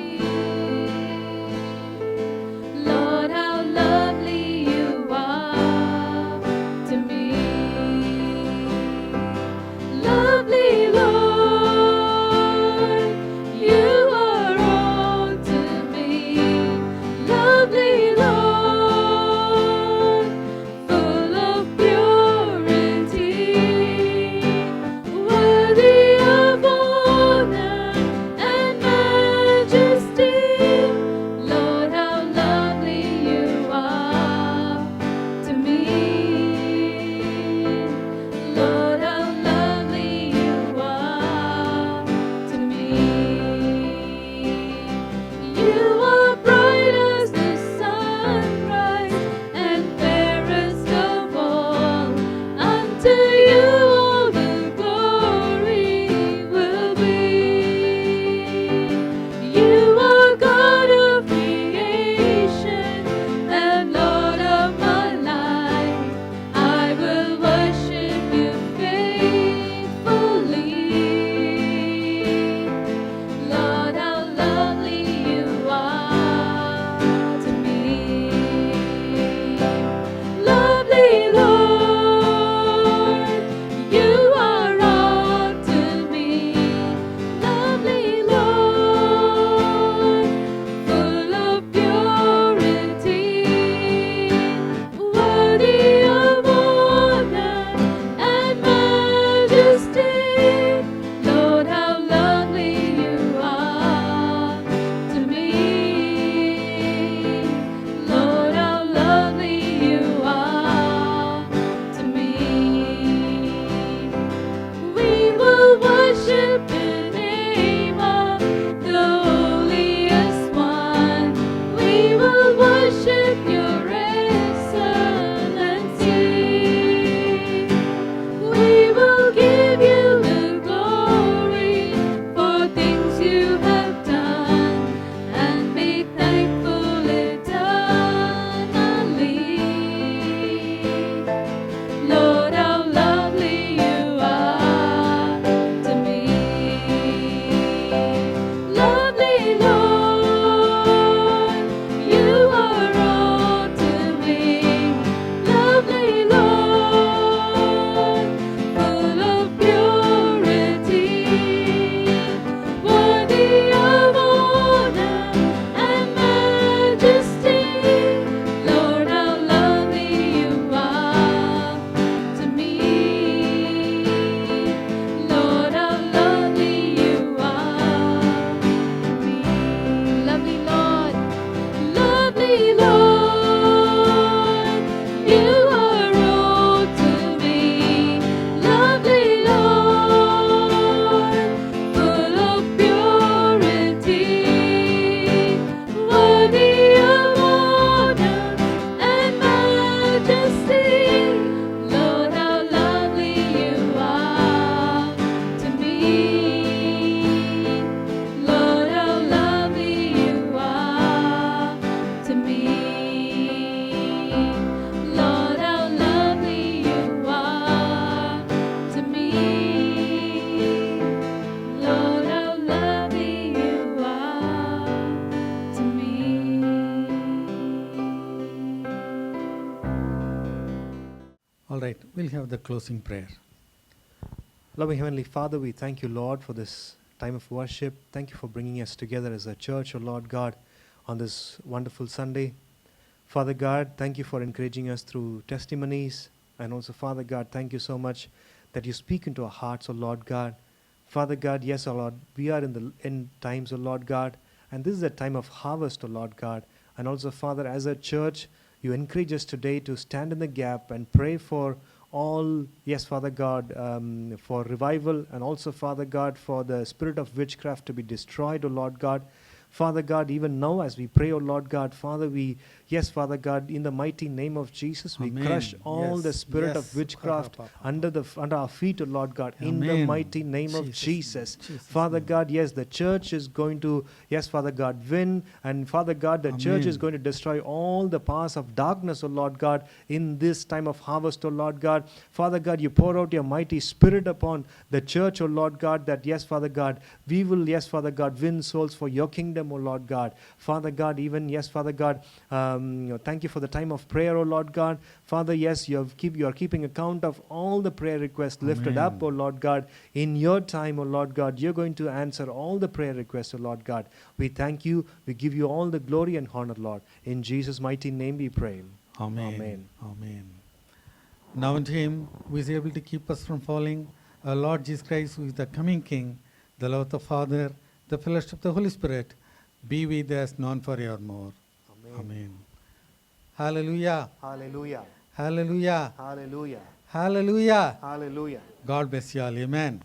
S1: All right, we'll have the closing prayer.
S5: Loving Heavenly Father, we thank you, Lord, for this time of worship. Thank you for bringing us together as a church, O Lord God, on this wonderful Sunday. Father God, thank you for encouraging us through testimonies. And also, Father God, thank you so much that you speak into our hearts, O Lord God. Father God, yes, O Lord, we are in the end times, O Lord God, and this is a time of harvest, O Lord God. And also, Father, as a church, you encourage us today to stand in the gap and pray for all, yes, Father God, for revival, and also, Father God, for the spirit of witchcraft to be destroyed, O Lord God. Father God, even now as we pray, O Lord God, Father, we, yes, Father God, in the mighty name of Jesus, we
S1: Amen.
S5: crush all the
S1: Yes,
S5: spirit
S1: yes.
S5: of witchcraft
S1: Papa.
S5: under our feet, O Lord God, in the
S1: Amen.
S5: mighty name of
S1: Jesus'
S5: Jesus.
S1: name, Jesus'
S5: Father
S1: name.
S5: God, yes, the church is going to, yes, Father God, win, and Father God, the church is
S1: Amen.
S5: going to destroy all the powers of darkness, O Lord God, in this time of harvest, O Lord God. Father God, you pour out your mighty spirit upon the church, O Lord God, that, yes, Father God, we will, yes, Father God, win souls for your kingdom, O Lord God. Father God, even, yes, Father God, thank you for the time of prayer, O Lord God. Father, yes, you are keeping account of all the prayer requests lifted
S1: Amen.
S5: up, O Lord God. In your time, O Lord God, you're going to answer all the prayer requests, O Lord God. We thank you. We give you all the glory and honor, Lord. In Jesus' mighty name we pray.
S1: Amen.
S5: Amen.
S1: Amen. Now unto him who is able to keep us from falling, our Lord Jesus Christ, who is the coming King, the love of the Father, the fellowship of the Holy Spirit, be with us now and forevermore. Amen. Hallelujah.
S5: Hallelujah.
S1: Hallelujah.
S5: Hallelujah.
S1: Hallelujah.
S5: Hallelujah.
S1: God bless you all. Amen.